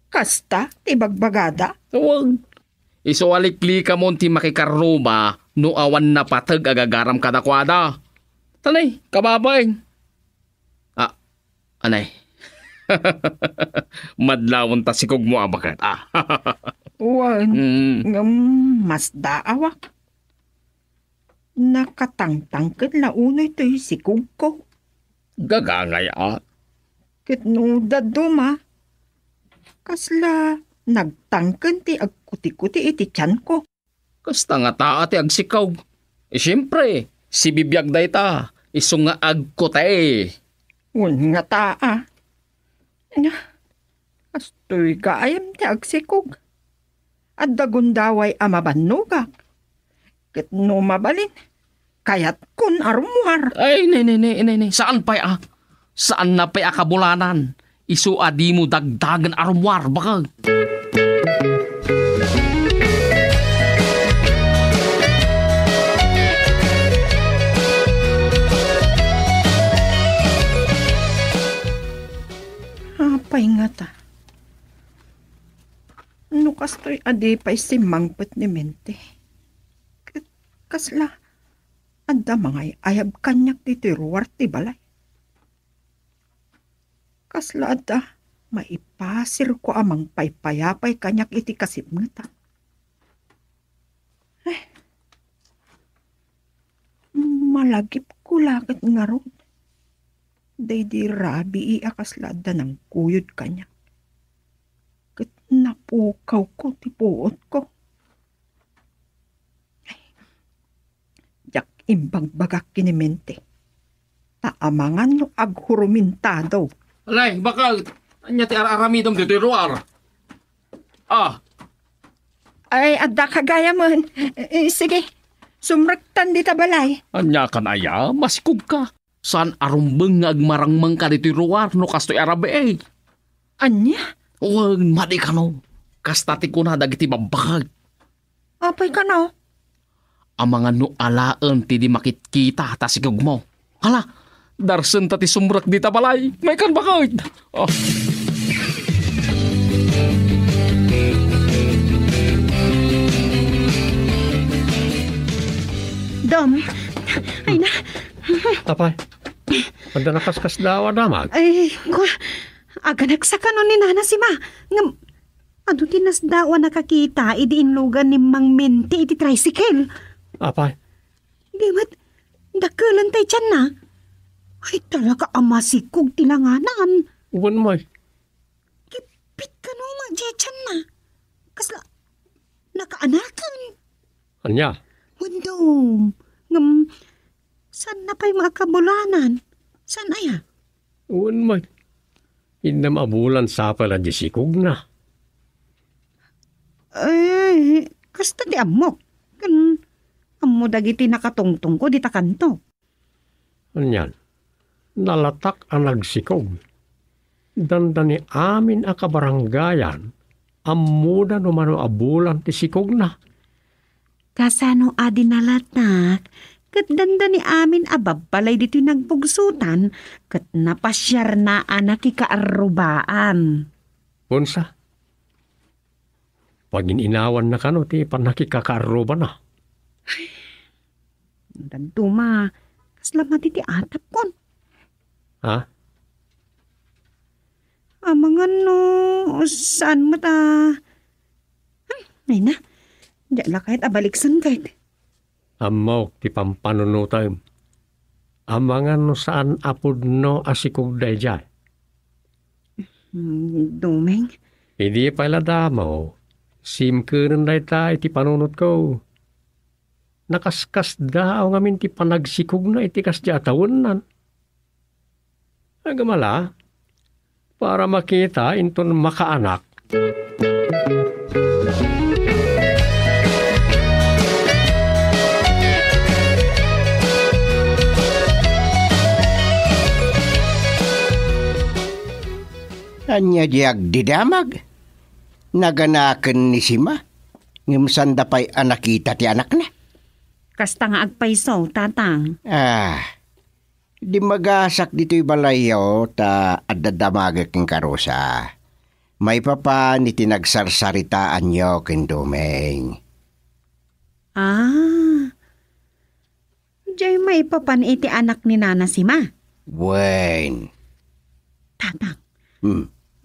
Kasta, tibagbagada?
Huwag. Isualikli ka mo ti makikaruba, no awan na patag agagaram kadakwada. Tanay, kababay. Anay. Madlawon ta sikog mo abakat.
Wan,
Hmm,
mas daawak. Nakatangtangkad la unoy to'y sikog ko.
gagangay
Kit no daduma. Kasla nagtangkan ti agkuti-kuti iti tiyan ko.
Kasta nga taa ti agsikaw. Siyempre, si bibiyag day ta. Iso nga agkote.
Un nga taa. Nya, kastoy kaayam ti agsikog. At dagundaway amabanugak. Kit no mabalin, kayat kun arumuhar.
Ay, ne. Saan pa Saan na pa kabulanan? Isu adi mo dagdagan arumwar baka.
Apay nga ta. No kastoy adi pa'y simangpet ni mente. Kasla, anda mangay ayab kanyak ti tiruar ti balay. Kasla adda, maipasir ko amang paypayapay kanyak iti kasibngeta. Malagip ko lakit nga ron. Day di rabi iakasla adda ng kuyod kanyak. Kat napukaw ko ti puot ko. Jak imbagbagak kinimente. Taamangan no aghurumintado.
Alay, bakal. Anya ti araramidom ti tiruar.
Ay, adda kagaya mo. Sige, sumraktan di tabalay.
Anya kan aya, masikog ka. Saan arumbeng nga agmarangmang ka di tiruar no kastoy arabe
Anya?
Huwag madi ka no. Kastati ko na dagiti babakag.
Apay ka no?
Ang mga no alaan ti di makitkita tasigog mo. Hala, darsen tati sumrak di tabalay. May kan bakag.
Dom, ay na,
Apay, pagda nakaskas daw damag.
ay, ko, aga nagsaka nun ni Nana si Ma. Ngam, ano tinasdawa nakakita, idiinlugan ni Mang Mente iti tricycle.
Apay,
Di ba't, dakalan tayo dyan na. Ay, talaga amasikog tilanganan.
uwan mo.
Kipit ka no, magdyan na. Kasla, nakaanakan.
Anya,
Wandom, ngam, saan na pa'y mga kabulanan? Saan aya?
uwan mo. Indam abulan sa pala di sikog na.
Ay, kasta di amok. Kan, amo dagiti nakatungtong ko di takanto.
Anyan, nalatak ang nagsikog. Dandani amin a kabaranggayan, amuda no mano abulan ti sikog na.
Kasano adi nalatak, kat danda ni amin ababbalay dito nagpugsutan, kat napasyar na anak ikaarubaan.
Unsa? Pag ininawan na kano, ti panakikakaroba na.
Dantuma, kaslamat iti atap kon.
Ha?
Amangan no, saan mo ta? Ay na, diyan la kahit abaliksan kahit.
Amaw, ti pampanunuta. Amangan no saan apod no asikog day jay.
Dumeng,
Hindi pala damo. Simkeren day ta iti panunot ko. Nakaskas daw ngamin ti panagsikog na iti kasya tawanan. Agamala, para makita inton makaanak.
Anya diag didamag. Naganaken ni Sima. Ngimsanda pa'y anakita ti anak na.
kasta nga agpaiso, tatang.
Di magasak dito'y balayaw ta adadamagak ng karosa. May papa ni tinagsarsaritaan nyo kendumeng.
Diyay may papan iti anak ni Nana si Ma.
Wen.
Tatang,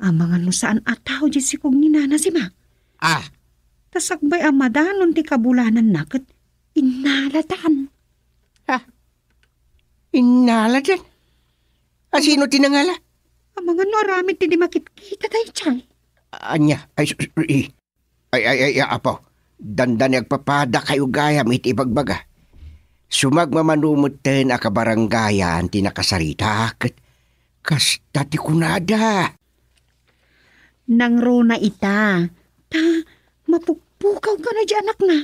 mga no saan ataw di sikog ni Nana si Ma. Tasagbay amadanon ti kabulanan na ket inalatan.
Inala dyan. Sino tinangala?
Ang mga naramit ti di makikita tayo chay.
Anya, ay, apo. Dandan nagpapada kayo gayam iti ibagbaga. Sumagmamanumot ten akabaranggayan ti nakasarita ket kasta ti kunada.
Nang rona ita, mapuppukaw ka na di anak na.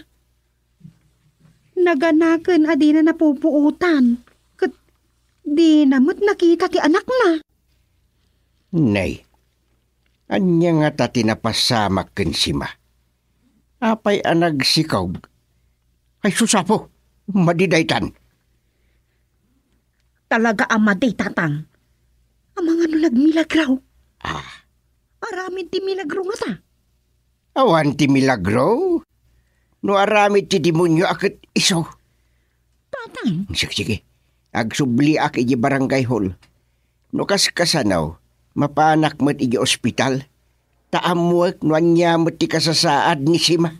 Naganaken adi na napupuutan. Ket di namot nakita ti anak na.
Nay, anya nga ta tinapasamak ken sima. Apay anag sikaw. Ay susapo, madidaytan.
Talaga amaday tatang. Ang mga nagmilagraw.
Ah,
Aramid ti milagro nga ta.
awan ti milagro. No aramid ti demonyo aket iso.
Tatang,
Sige, agsubli ak iji barangay hall. No kaskasanaw, mapanak met iji ospital. Taamuak no anya met ti kasasaad ni sima.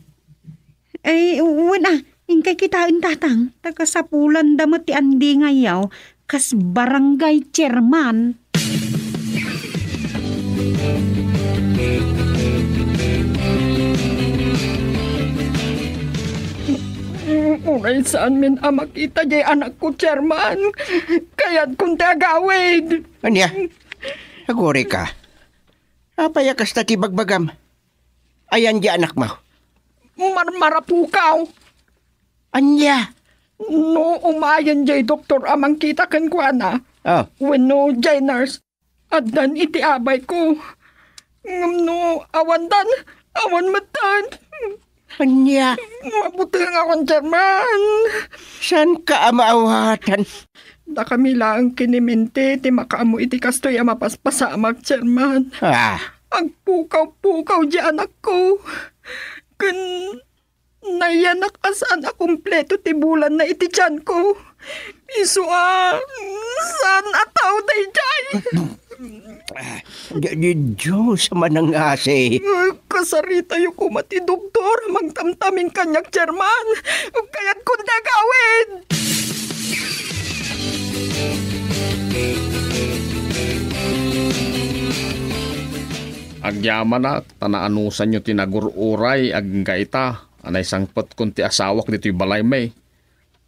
wala. Ingkay kitain tatang. Tagasapulan damot ti andi ngayaw. Kas barangay chairman.
Unay saan min makita jay anak ko, chairman. Kaya't kung tagawid.
Anya, agore ka. Apaya kasta ti bagbagam. Ayan di anak mo.
Marapukaw.
Anya.
No umayan jay doktor amang kita ken kuana.
Oh,
Wenno jay nurse. At dan iti abay ko. No awan matan.
anya.
Mabuti nga akong chairman.
San ka amaawatan?
Da kami lang kinimente ti makaamu iti kastoy mapaspasamak, chairman. Ang pukaw-pukaw di anak ko. Kun nayanak asaan a kumpleto ti bulan na iti tiyan ko. Iso saan ataw day jay?
Diyos manang ase.
Kasarita yung kumati doktor, magtamtaming kanyak, chairman. Kaya't kung gawin.
Agyaman na, tanaanusan nyo tinagururay, aggaita, anay sangpot kun ti asawak dito'y balay may.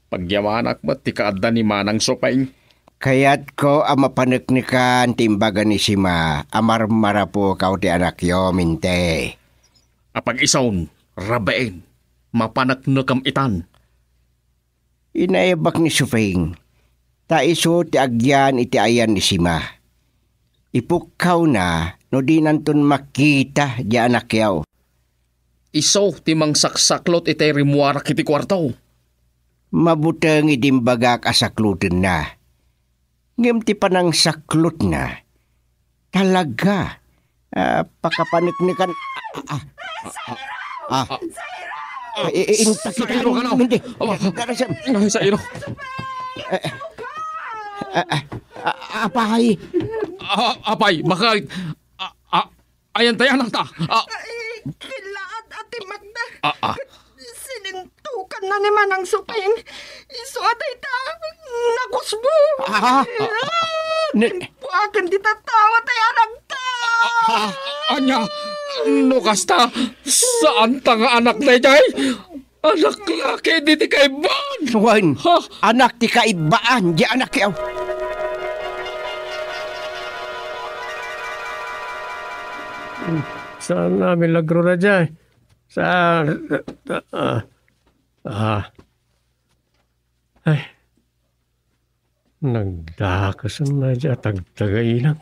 Pagyamanak ba't ti kaadda ni Manang Sopaing?
Kaya't ko mapaneknikan timbaga ni sima, amarmara po kaw ti anak yo, minte.
Apag isaon, rabain, mapanaknakam itan.
Inaibak ni Sufing, ta iso ti agyan iti ayan ni sima. Ipukaw na, no di nanton makita di anak yaw.
Iso, timang saksaklot itay rimuarak iti kwartaw.
Mabutang idimbagak asakluten na. Ngem ti panang saklot na. Talaga. Pakapaniknikan.
Sa iro ka na.
Hindi.
Sa iro.
Apay.
Apay, baka... ayan tayo anak ta.
Kilaat, Ate Magda. Sinintukan na ni Manang Suping. Iso atay ta. Nakusbo. Akan di tatawa tayo anak ta.
Anya, nukas ta. Saan ta nga anak na jay? Anak laki, di ti kaibaan.
Wan, anak ti kaibaan. Di anak yaw.
Saan na milagro na dyan? Saan? Ay. Nagdakasan na dyan. Tagtagailang.